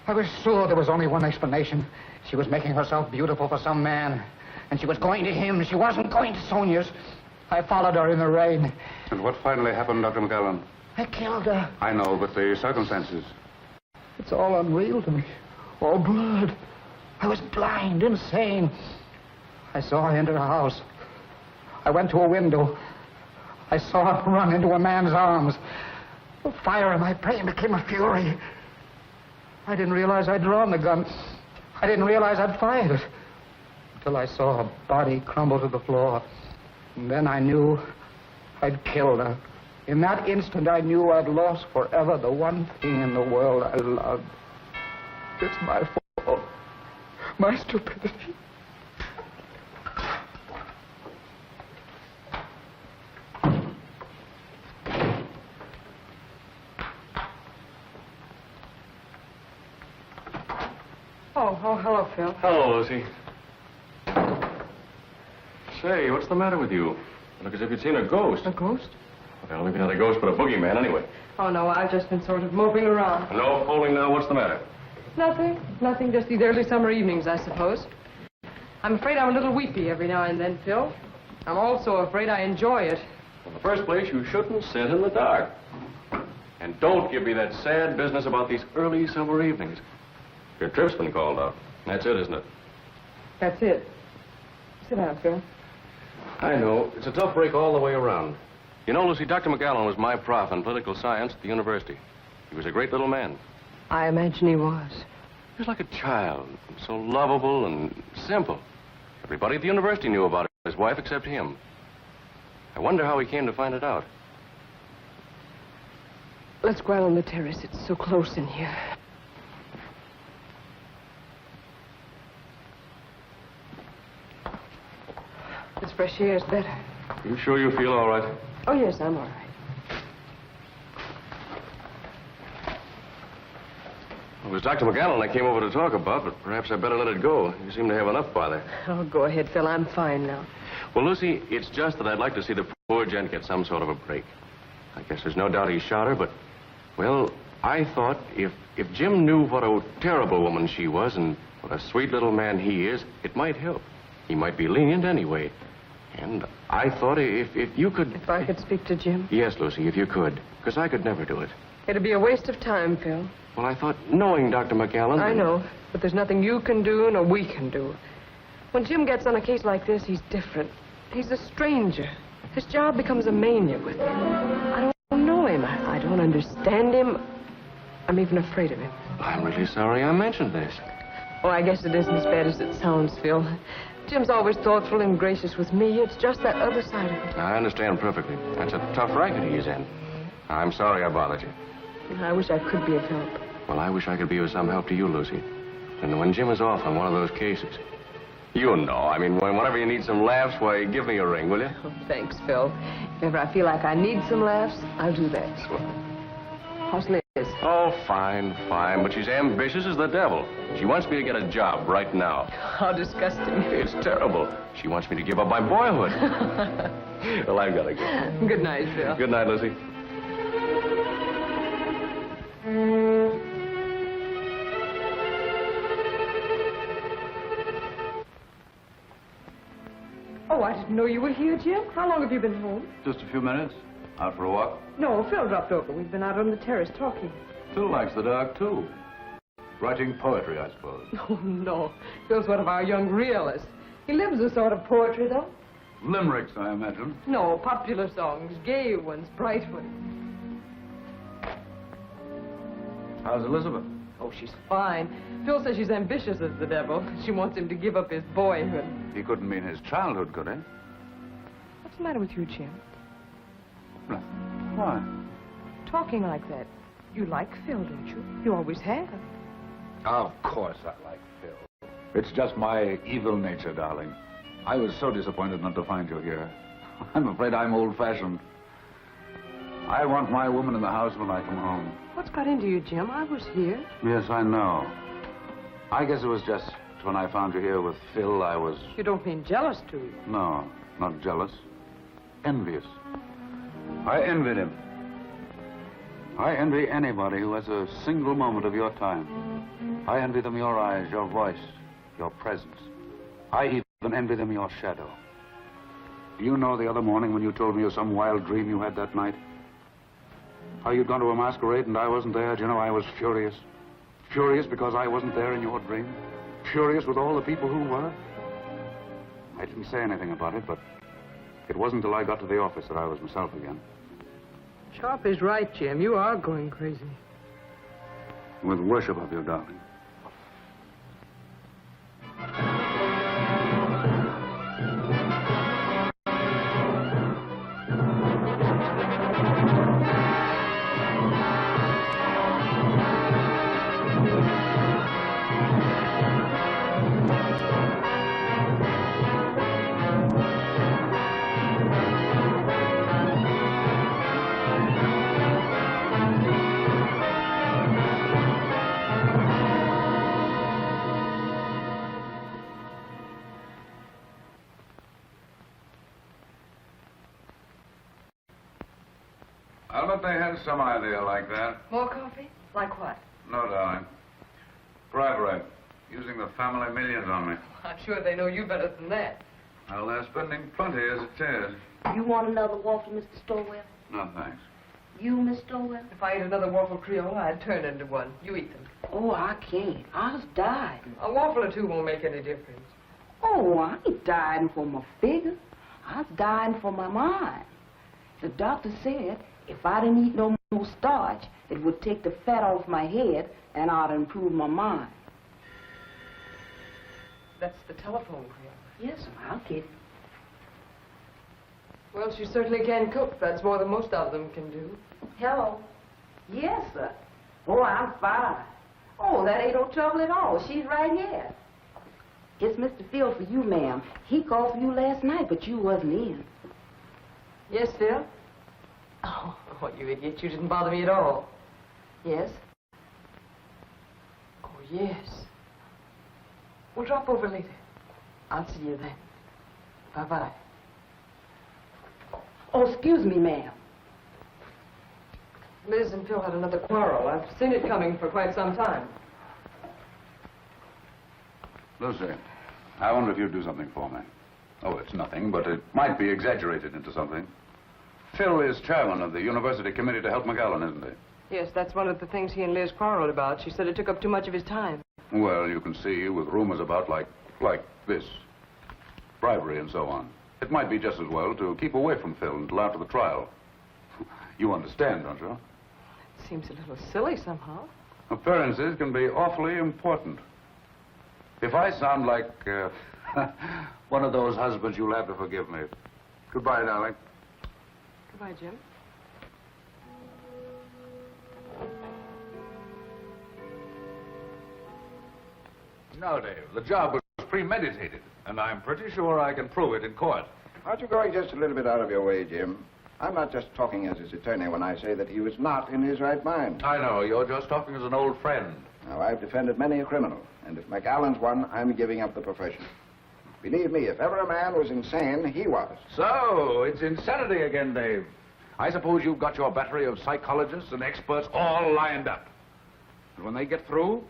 I was sure there was only one explanation. She was making herself beautiful for some man, and she was going to him. She wasn't going to Sonia's. I followed her in the rain. And what finally happened, Dr. McAllen? I killed her. I know, but the circumstances. It's all unreal to me. All blood. I was blind, insane. I saw her enter a house. I went to a window. I saw her run into a man's arms. The fire in my brain became a fury. I didn't realize I'd drawn the gun. I didn't realize I'd fired it. Until I saw her body crumble to the floor. And then I knew I'd killed her. In that instant, I knew I'd lost forever the one thing in the world I loved. It's my fault. My stupidity. Oh, hello, Phil. Hello, Lucy. Say, what's the matter with you? You look as if you'd seen a ghost. A ghost? Well, maybe not a ghost, but a boogeyman anyway. Oh, no, I've just been sort of moping around. No fooling now. What's the matter? Nothing. Nothing, just these early summer evenings, I suppose. I'm afraid I'm a little weepy every now and then, Phil. I'm also afraid I enjoy it. In the first place, you shouldn't sit in the dark. And don't give me that sad business about these early summer evenings. Your trip's been called off. That's it, isn't it? That's it. Sit down, Phil. I know. It's a tough break all the way around. You know, Lucy, Dr. McAllen was my prof in political science at the university. He was a great little man. I imagine he was. He was like a child, so lovable and simple. Everybody at the university knew about his wife except him. I wonder how he came to find it out. Let's go out on the terrace. It's so close in here. This fresh air is better. You sure you feel all right? Oh, yes, I'm all right. It was Dr. McAllen I came over to talk about, but perhaps I better let it go. You seem to have enough bother. Oh, go ahead, Phil. I'm fine now. Well, Lucy, it's just that I'd like to see the poor gent get some sort of a break. I guess there's no doubt he shot her, but, well, I thought if Jim knew what a terrible woman she was and what a sweet little man he is, it might help. He might be lenient anyway. And I thought if you could... If I could speak to Jim? Yes, Lucy, if you could. Because I could never do it. It'd be a waste of time, Phil. Well, I thought, knowing Dr. McAllen... I know, but there's nothing you can do nor we can do. When Jim gets on a case like this, he's different. He's a stranger. His job becomes a mania with him. I don't know him. I don't understand him. I'm even afraid of him. I'm really sorry I mentioned this. Oh, I guess it isn't as bad as it sounds, Phil. Jim's always thoughtful and gracious with me. It's just that other side of it. I understand perfectly. That's a tough racket he's in. I'm sorry I bothered you. I wish I could be of help. Well, I wish I could be of some help to you, Lucy. And when Jim is off on one of those cases, you know, I mean, whenever you need some laughs, why, give me a ring, will you? Oh, thanks, Phil. If ever I feel like I need some laughs, I'll do that. How's Liz? Oh, fine, fine. But she's ambitious as the devil. She wants me to get a job right now. How disgusting. It's terrible. She wants me to give up my boyhood. Well, I've got to go. Good night, Phil. Good night, Lucy. Oh, I didn't know you were here, Jim. How long have you been home? Just a few minutes. Out for a walk? No, Phil dropped over. We've been out on the terrace talking. Phil likes the dark, too. Writing poetry, I suppose. Oh, no. Phil's one of our young realists. He lives a sort of poetry, though. Limericks, I imagine. No, popular songs. Gay ones, bright ones. How's Elizabeth? Oh, she's fine. Phil says she's ambitious as the devil. She wants him to give up his boyhood. He couldn't mean his childhood, could he? What's the matter with you, Jim? Nothing. Why? Talking like that. You like Phil, don't you? You always have. Of course I like Phil. It's just my evil nature, darling. I was so disappointed not to find you here. I'm afraid I'm old-fashioned. I want my woman in the house when I come home. What's got into you, Jim? I was here. Yes, I know. I guess it was just when I found you here with Phil, I was... You don't mean jealous, do you? No, not jealous. Envious. I envied him. I envy anybody who has a single moment of your time. I envy them your eyes, your voice, your presence. I even envy them your shadow. Do you know the other morning when you told me of some wild dream you had that night? How you'd gone to a masquerade and I wasn't there? Do you know, I was furious. Furious because I wasn't there in your dream. furious with all the people who were. I didn't say anything about it, but it wasn't till I got to the office that I was myself again. Sharp is right, Jim. You are going crazy. With worship of you, darling. I'll bet they had some idea like that. More coffee? Like what? No, darling. Bribery. Using the family millions on me. I'm sure they know you better than that. Well, they're spending plenty as it is. You want another waffle, Mr. Stowell? No, thanks. You, Miss Stowell? If I ate another waffle Creole, I'd turn into one. You eat them. Oh, I can't. I was dying. A waffle or two won't make any difference. Oh, I ain't dying for my figure. I was dying for my mind. The doctor said if I didn't eat no more starch, it would take the fat off my head and I'd improve my mind. That's the telephone, Creole. Yes, I'll get it. Well, she certainly can cook. That's more than most of them can do. Hello? Yes, sir. Oh, I'm fine. Oh, that ain't no trouble at all. She's right here. It's Mr. Phil for you, ma'am. He called for you last night, but you wasn't in. Yes, Phil? Oh, you idiot. You didn't bother me at all. Yes? Oh, yes. We'll drop over later. I'll see you then. Bye-bye. Oh, excuse me, ma'am. Liz and Phil had another quarrel. I've seen it coming for quite some time. Lucy, I wonder if you'd do something for me. Oh, it's nothing, but it might be exaggerated into something. Phil is chairman of the University Committee to help McAllen, isn't he? Yes, that's one of the things he and Liz quarreled about. She said it took up too much of his time. Well, you can see, with rumors about like this, bribery and so on, it might be just as well to keep away from Phil until after the trial. You understand, don't you? It seems a little silly somehow. Appearances can be awfully important. If I sound like one of those husbands, you'll have to forgive me. Goodbye, darling. Goodbye, Jim. No, Dave, the job was premeditated, and I'm pretty sure I can prove it in court. Aren't you going just a little bit out of your way, Jim? I'm not just talking as his attorney when I say that he was not in his right mind. I know, you're just talking as an old friend. Now, I've defended many a criminal, and if McAllen's one, I'm giving up the profession. Believe me, if ever a man was insane, he was. So, it's insanity again, Dave. I suppose you've got your battery of psychologists and experts all lined up. And when they get through,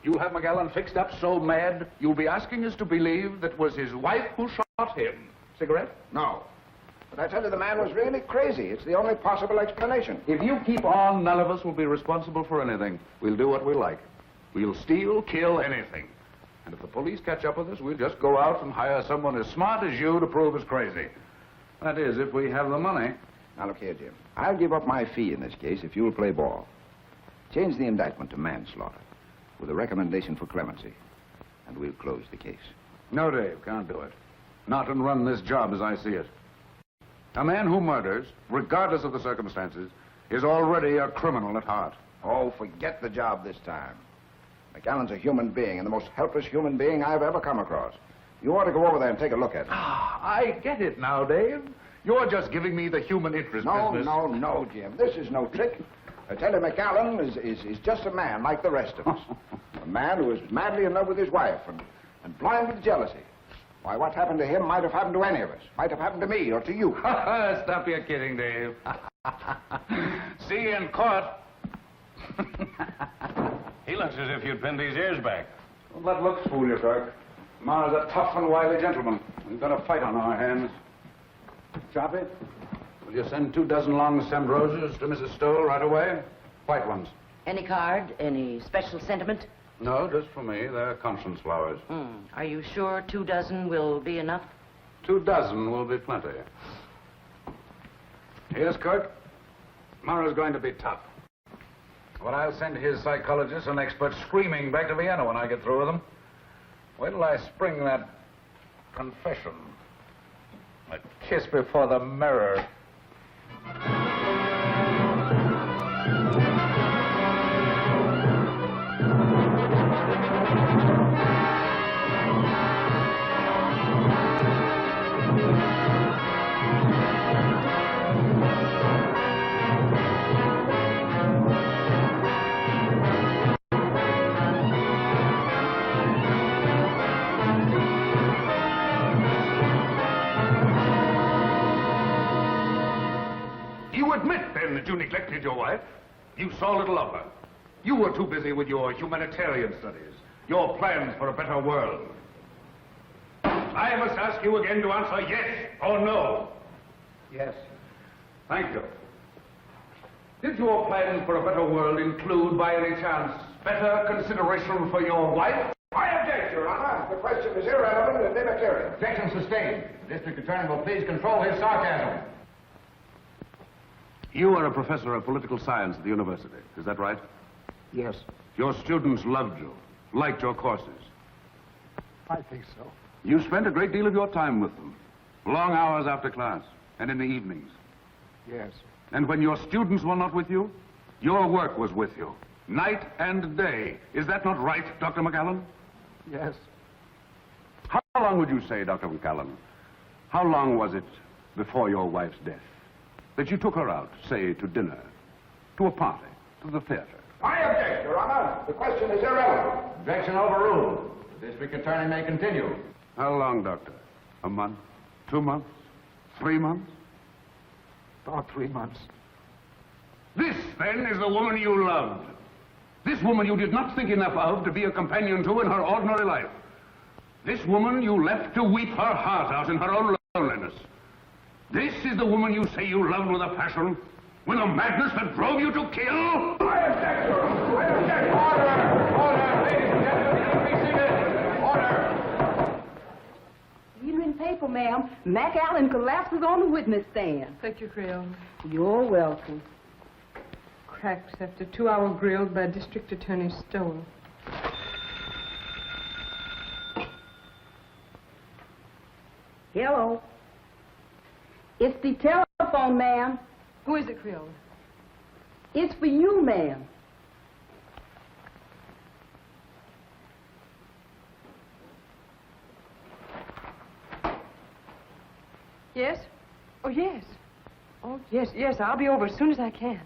you'll have McAllen fixed up so mad, you'll be asking us to believe that was his wife who shot him. Cigarette? No. But I tell you, the man was really crazy. It's the only possible explanation. If you keep on, none of us will be responsible for anything. We'll do what we like. We'll steal, kill, anything. And if the police catch up with us, we'll just go out and hire someone as smart as you to prove us crazy. That is, if we have the money. Now, look here, Jim. I'll give up my fee in this case if you'll play ball. Change the indictment to manslaughter with a recommendation for clemency, and we'll close the case. No, Dave, can't do it. Not and run this job as I see it. A man who murders, regardless of the circumstances, is already a criminal at heart. Oh, forget the job this time. McAllen's a human being, and the most helpless human being I've ever come across. You ought to go over there and take a look at him. Ah, I get it now, Dave. You're just giving me the human interest business. No, Jim. This is no trick. I tell you, McAllen is just a man like the rest of us. A man who is madly in love with his wife and blind with jealousy. Why, what happened to him might have happened to any of us. Might have happened to me or to you. Stop your kidding, Dave. See you in court. He looks as if you'd pinned his ears back. Don't let looks fool you, Kirk. Ma's a tough and wily gentleman. We've got a fight on our hands. Choppy, will you send 24 long-stemmed roses to Mrs. Stowell right away? White ones. Any card? Any special sentiment? No, just for me. They're conscience flowers. Are you sure 2 dozen will be enough? 2 dozen will be plenty. Here's Kurt. Tomorrow's going to be tough. But I'll send his psychologist and expert screaming back to Vienna when I get through with them. Wait till I spring that confession. A kiss before the mirror. You admit, then, that you neglected your wife? You saw little of her. You were too busy with your humanitarian studies, your plans for a better world. I must ask you again to answer yes or no. Yes. Thank you. Did your plans for a better world include, by any chance, better consideration for your wife? I object, Your Honor. The question is irrelevant and immaterial. Objection sustained. The district attorney will please control his sarcasm. You are a professor of political science at the university, is that right? Yes, Your students loved you, liked your courses. I think so. You spent a great deal of your time with them, long hours after class, and in the evenings. Yes. And when your students were not with you, your work was with you, night and day. Is that not right, Dr. McAllen? Yes. How long would you say, Dr. McAllen, how long was it before your wife's death that you took her out, say, to dinner, to a party, to the theater? I object, Your Honor. The question is irrelevant. Objection overruled. The district attorney may continue. How long, Doctor? A month? 2 months? 3 months? About 3 months. This, then, is the woman you loved. This woman you did not think enough of to be a companion to in her ordinary life. This woman you left to weep her heart out in her own loneliness. This is the woman you say you loved with a passion, with a madness that drove you to kill? I object, Your Honor. I object. Order! Order! Ladies and gentlemen, please be seated. Order! Evening paper, ma'am. McAllen collapses on the witness stand. Thank you, Creole. You're welcome. Cracks after 2-hour grill by District Attorney Stowell. Hello. It's the telephone, ma'am. Who is it, Creole? It's for you, ma'am. Yes? Oh, yes. Oh, yes, I'll be over as soon as I can.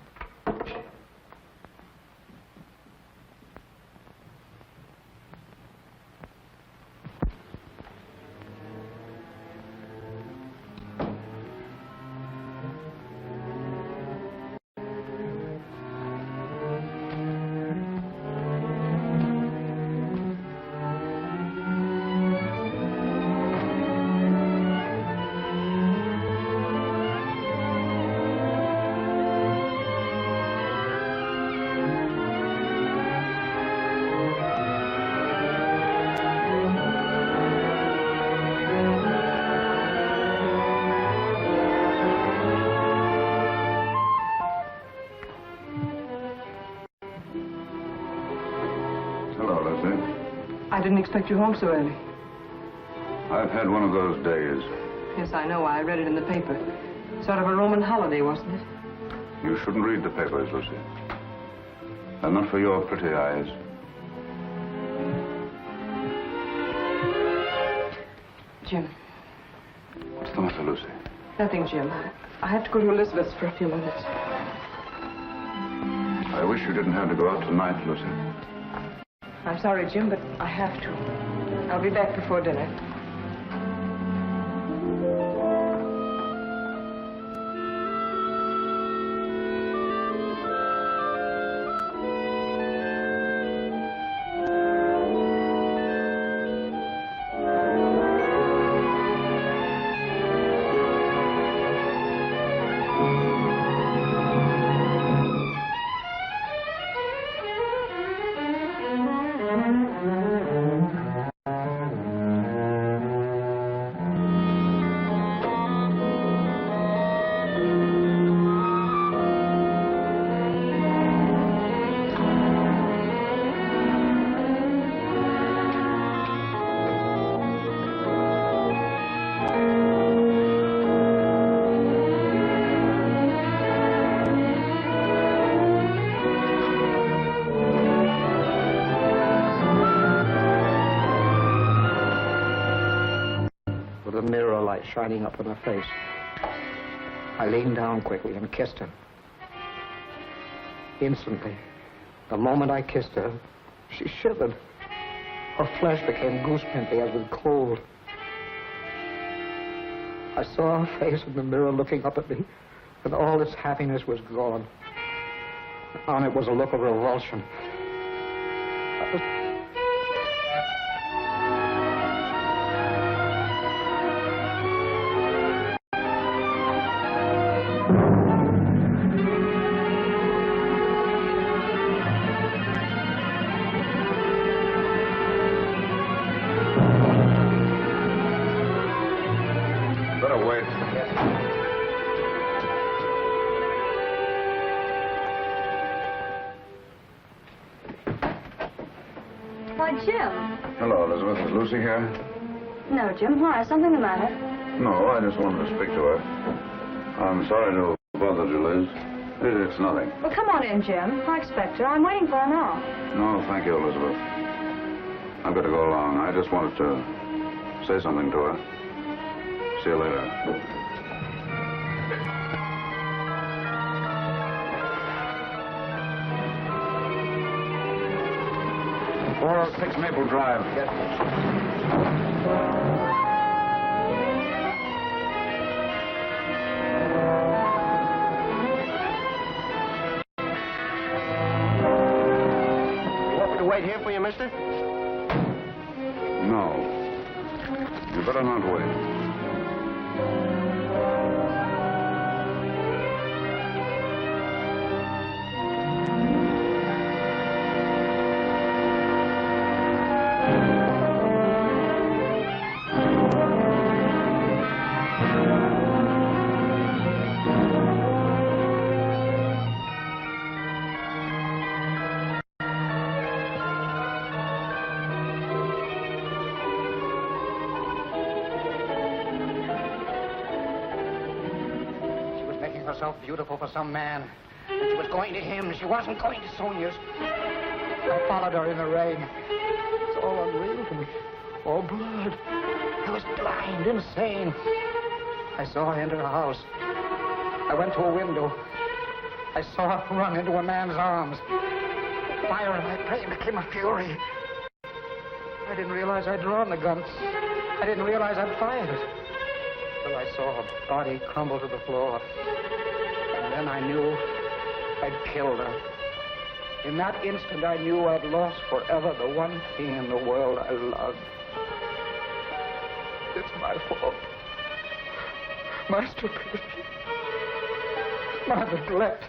I didn't expect you home so early. I've had one of those days. Yes, I know. I read it in the paper. Sort of a Roman holiday, wasn't it? You shouldn't read the papers, Lucy. They're not for your pretty eyes. Jim. What's the matter, Lucy? Nothing, Jim. I have to go to Elizabeth's for a few minutes. I wish you didn't have to go out tonight, Lucy. I'm sorry, Jim, but I have to. I'll be back before dinner. with the mirror light shining up in her face. I leaned down quickly and kissed her. Instantly, the moment I kissed her, she shivered. Her flesh became goosepimply as with cold. I saw her face in the mirror looking up at me, and all its happiness was gone. On it was a look of revulsion. Why, Jim. Hello, Elizabeth. Is Lucy here? No, Jim. Why? Is something the matter? No, I just wanted to speak to her. I'm sorry to have bothered you, Liz. It's nothing. Well, come on in, Jim. I expect her. I'm waiting for her now. No, thank you, Elizabeth. I've got to go along. I just wanted to say something to her. See you later. 406 Maple Drive. Yes. You want me to wait here for you, mister? No. You better not wait. Beautiful for some man. And she was going to him. She wasn't going to Sonia's. I followed her in the rain. It's all unreal to me. All blood. I was blind, insane. I saw her enter her house. I went to a window. I saw her run into a man's arms. Fire in my brain became a fury. I didn't realize I'd drawn the gun. I didn't realize I'd fired it. Till I saw her body crumble to the floor. Then I knew I'd killed her. In that instant, I knew I'd lost forever the one thing in the world I loved. It's my fault. My stupidity. My neglect.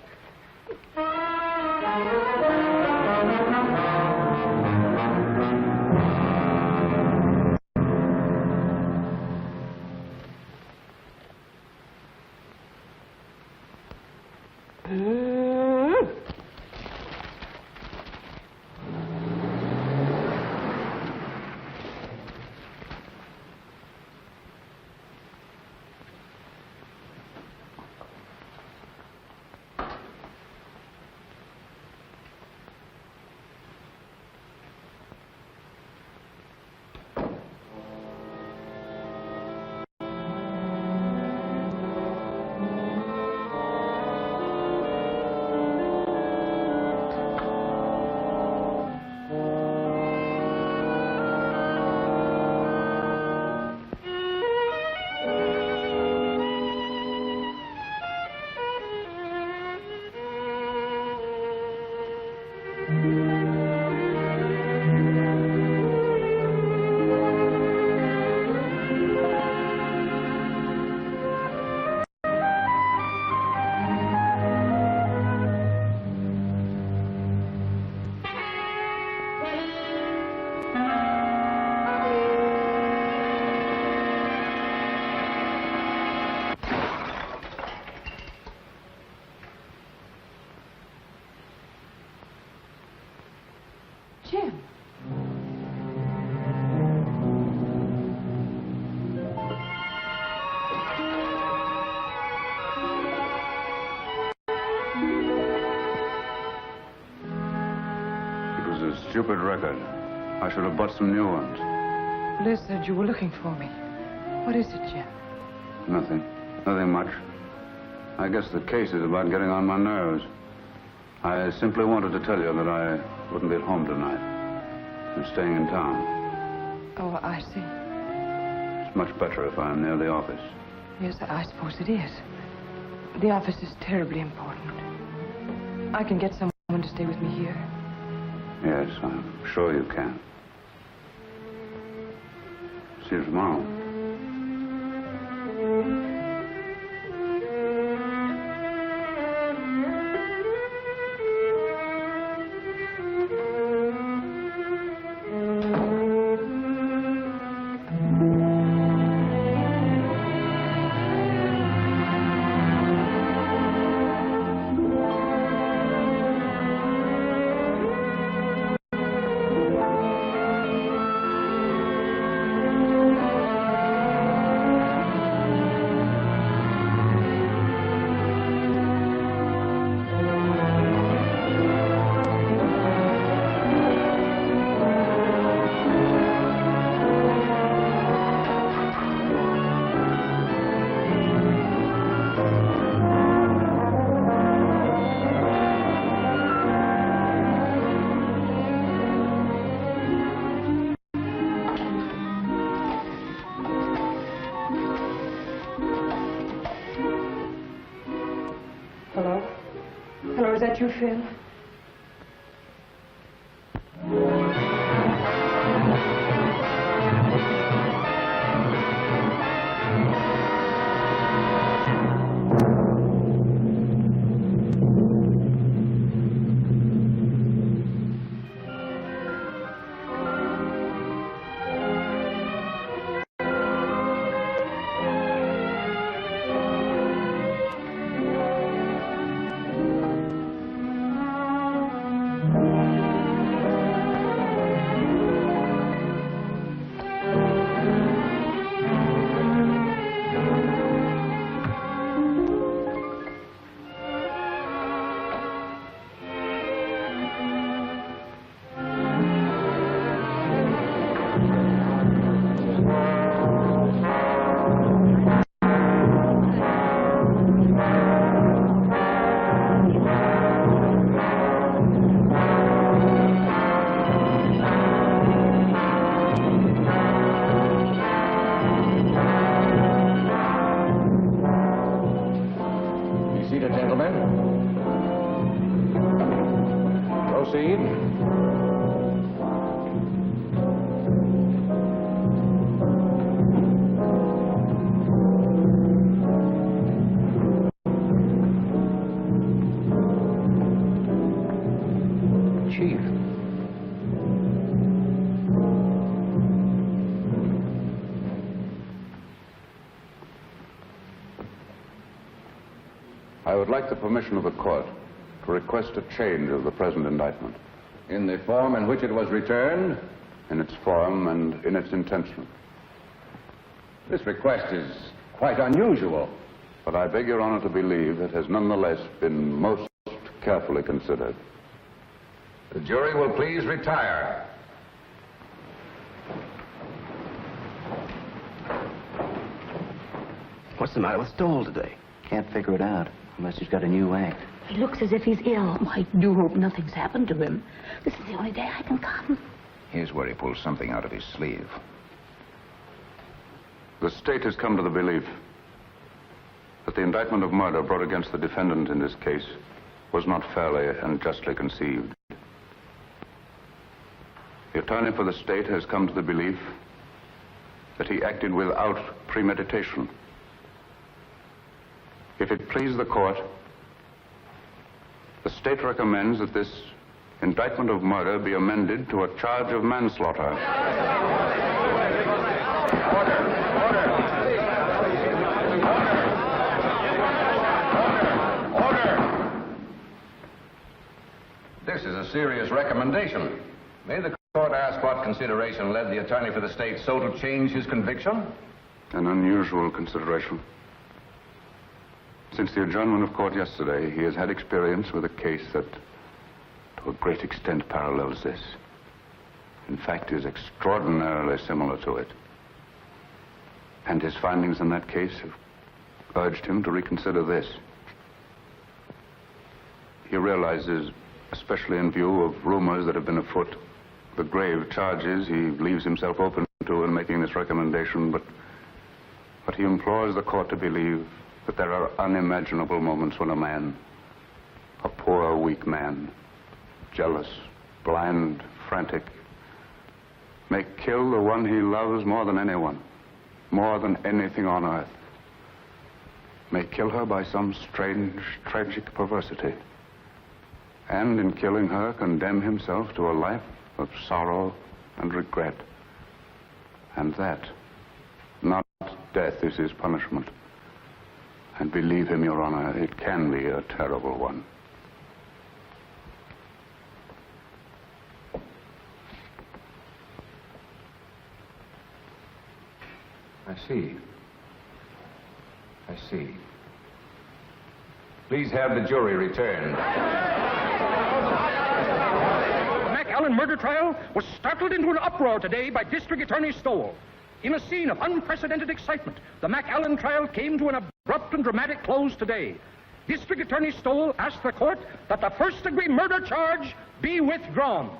Stupid record. I should have bought some new ones. Liz said you were looking for me. What is it, Jim? Nothing. Nothing much. I guess the case is about getting on my nerves. I simply wanted to tell you that I wouldn't be at home tonight. I'm staying in town. Oh, I see. It's much better if I'm near the office. Yes, I suppose it is. The office is terribly important. I can get someone to stay with me here. Yes, I'm sure you can. See you tomorrow. Is that you, Phil? I would like the permission of the court to request a change of the present indictment. In the form in which it was returned? In its form and in its intention. This request is quite unusual. But I beg Your Honor to believe it has nonetheless been most carefully considered. The jury will please retire. What's the matter with Stowell today? Can't figure it out, unless he's got a new act. He looks as if he's ill. Oh, I do hope nothing's happened to him. This is the only day I can come. Here's where he pulls something out of his sleeve. The state has come to the belief that the indictment of murder brought against the defendant in this case was not fairly and justly conceived. The attorney for the state has come to the belief that he acted without premeditation. If it please the court, the state recommends that this indictment of murder be amended to a charge of manslaughter. This is a serious recommendation. May the court ask what consideration led the attorney for the state so to change his conviction? An unusual consideration. Since the adjournment of court yesterday, he has had experience with a case that, to a great extent, parallels this. In fact, is extraordinarily similar to it. And his findings in that case have urged him to reconsider this. He realizes, especially in view of rumors that have been afoot, the grave charges he leaves himself open to in making this recommendation, but he implores the court to believe that there are unimaginable moments when a man, a poor, weak man, jealous, blind, frantic, may kill the one he loves more than anyone, more than anything on earth, may kill her by some strange, tragic perversity, and in killing her condemn himself to a life of sorrow and regret. And that, not death, is his punishment. And believe him, Your Honor, it can be a terrible one. I see. I see. Please have the jury returned. The McAllen murder trial was startled into an uproar today by District Attorney Stowell. In a scene of unprecedented excitement, the McAllen trial came to an abrupt and dramatic close today. District Attorney Stowell asked the court that the first-degree murder charge be withdrawn.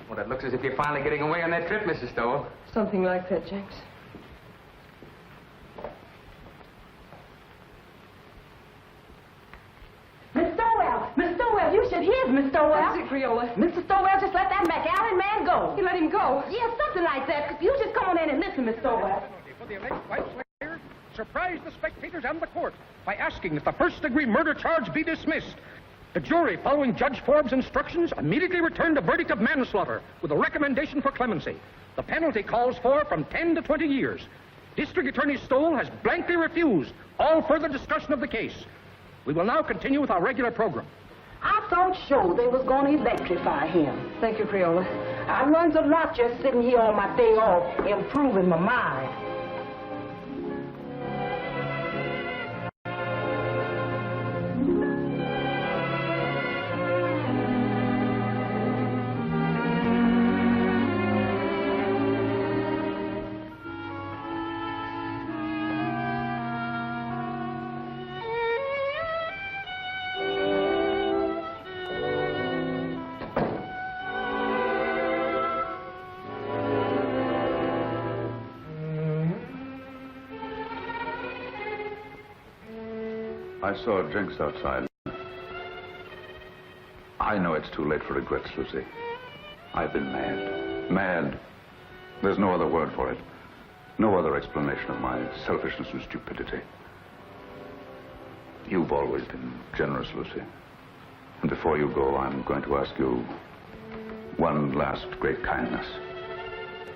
Well, it looks as if you're finally getting away on that trip, Mrs. Stowell. Something like that, Jenks. Miss Stowell, you should hear Miss Stowell. That's it, Creola. Mr. Stowell just let that McAllen man go. You let him go? Yeah, something like that. You just come on in and listen, Miss Stowell. For the alleged wife slayer, surprised the spectators and the court by asking that the first-degree murder charge be dismissed. The jury, following Judge Forbes' instructions, immediately returned a verdict of manslaughter with a recommendation for clemency. The penalty calls for from 10 to 20 years. District Attorney Stowell has blankly refused all further discussion of the case. We will now continue with our regular program. I thought sure they was going to electrify him. Thank you, Creola. I learned a lot just sitting here on my day off, improving my mind. I saw Jinx outside. I know it's too late for regrets, Lucy. I've been mad. Mad. There's no other word for it. No other explanation of my selfishness and stupidity. You've always been generous, Lucy. And before you go, I'm going to ask you one last great kindness.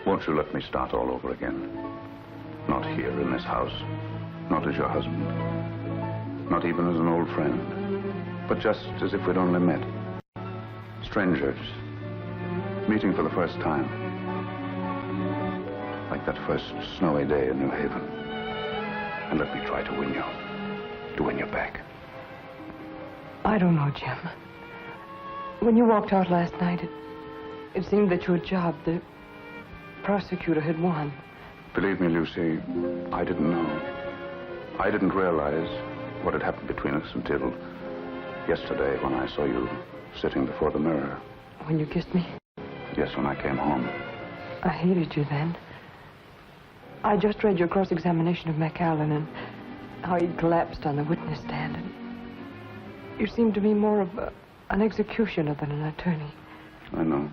Won't you let me start all over again? Not here in this house. Not as your husband. Not even as an old friend, but just as if we'd only met. Strangers, meeting for the first time. Like that first snowy day in New Haven. And let me try to win you back. I don't know, Jim. When you walked out last night, it seemed that your job, the prosecutor, had won. Believe me, Lucy, I didn't know. I didn't realize what had happened between us until yesterday when I saw you sitting before the mirror. When you kissed me? Yes, when I came home. I hated you then. I just read your cross-examination of McAllen and how he collapsed on the witness stand. And you seemed to me more of an executioner than an attorney. I know.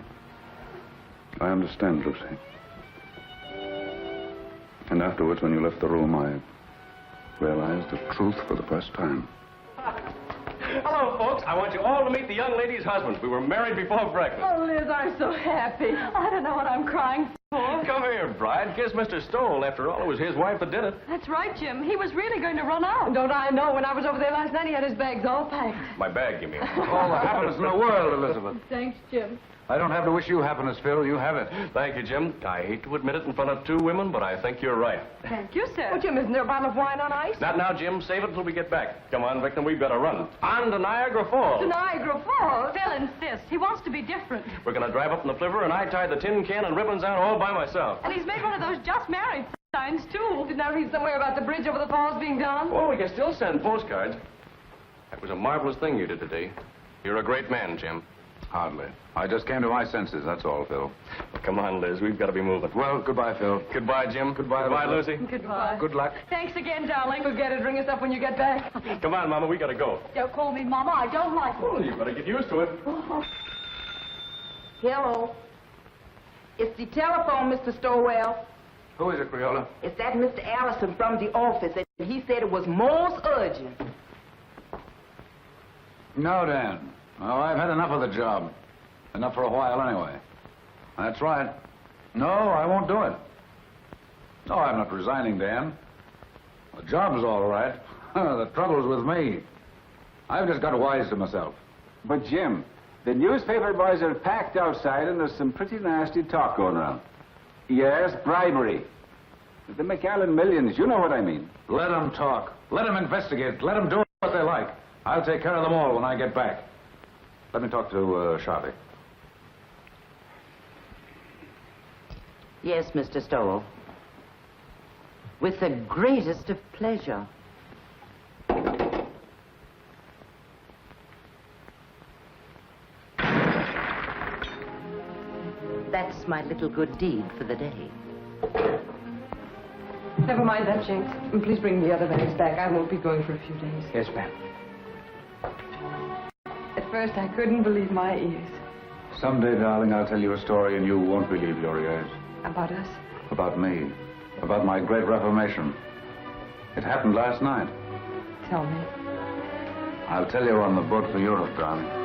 I understand, Lucy. And afterwards, when you left the room, I realized the truth for the first time. Hello, folks. I want you all to meet the young lady's husbands. We were married before breakfast. Oh, Liz, I'm so happy. I don't know what I'm crying for. Come here, bride. Kiss Mr. Stowell. After all, it was his wife that did it. That's right, Jim. He was really going to run out. Don't I know? When I was over there last night, he had his bags all packed. My bag, you mean? All the happiness in the world, Elizabeth. Thanks, Jim. I don't have to wish you happiness, Phil. You have it. Thank you, Jim. I hate to admit it in front of two women, but I think you're right. Thank you, sir. Oh, Jim, isn't there a bottle of wine on ice? Not now, Jim. Save it until we get back. Come on, Victim, we've got to run. On to Niagara Falls. To Niagara Falls? Phil insists. He wants to be different. We're going to drive up in the flivver, and I tie the tin can and ribbons out all by myself. And he's made one of those just married signs, too. Didn't I read somewhere about the bridge over the falls being done? Well, we can still send postcards. That was a marvelous thing you did today. You're a great man, Jim. Hardly. I just came to my senses, that's all, Phil. Well, come on, Liz. We've got to be moving. Well, goodbye, Phil. Goodbye, Jim. Goodbye, Lucy. Goodbye. Good luck. Thanks again, darling. Forget it. Ring us up when you get back. Come on, Mama. We got to go. Don't call me Mama. I don't like it. Well, you better get used to it. Hello. It's the telephone, Mr. Stowell. Who is it, Criolla? It's that Mr. Allison from the office, and he said it was most urgent. No, Dan. Oh, I've had enough of the job. Enough for a while, anyway. That's right. No, I won't do it. No, I'm not resigning, Dan. The job's all right. The trouble's with me. I've just got wise to myself. But, Jim, the newspaper boys are packed outside, and there's some pretty nasty talk going around. Yes, bribery. The McAllen millions, you know what I mean. Let them talk. Let them investigate. Let them do what they like. I'll take care of them all when I get back. Let me talk to Sharpie. Yes, Mr. Stowell. With the greatest of pleasure. That's my little good deed for the day. Never mind that, Jinx. And please bring the other bags back. I won't be going for a few days. Yes, ma'am. At first, I couldn't believe my ears. Someday, darling, I'll tell you a story and you won't believe your ears. About us? About me. About my great reformation. It happened last night. Tell me. I'll tell you on the boat for Europe, darling.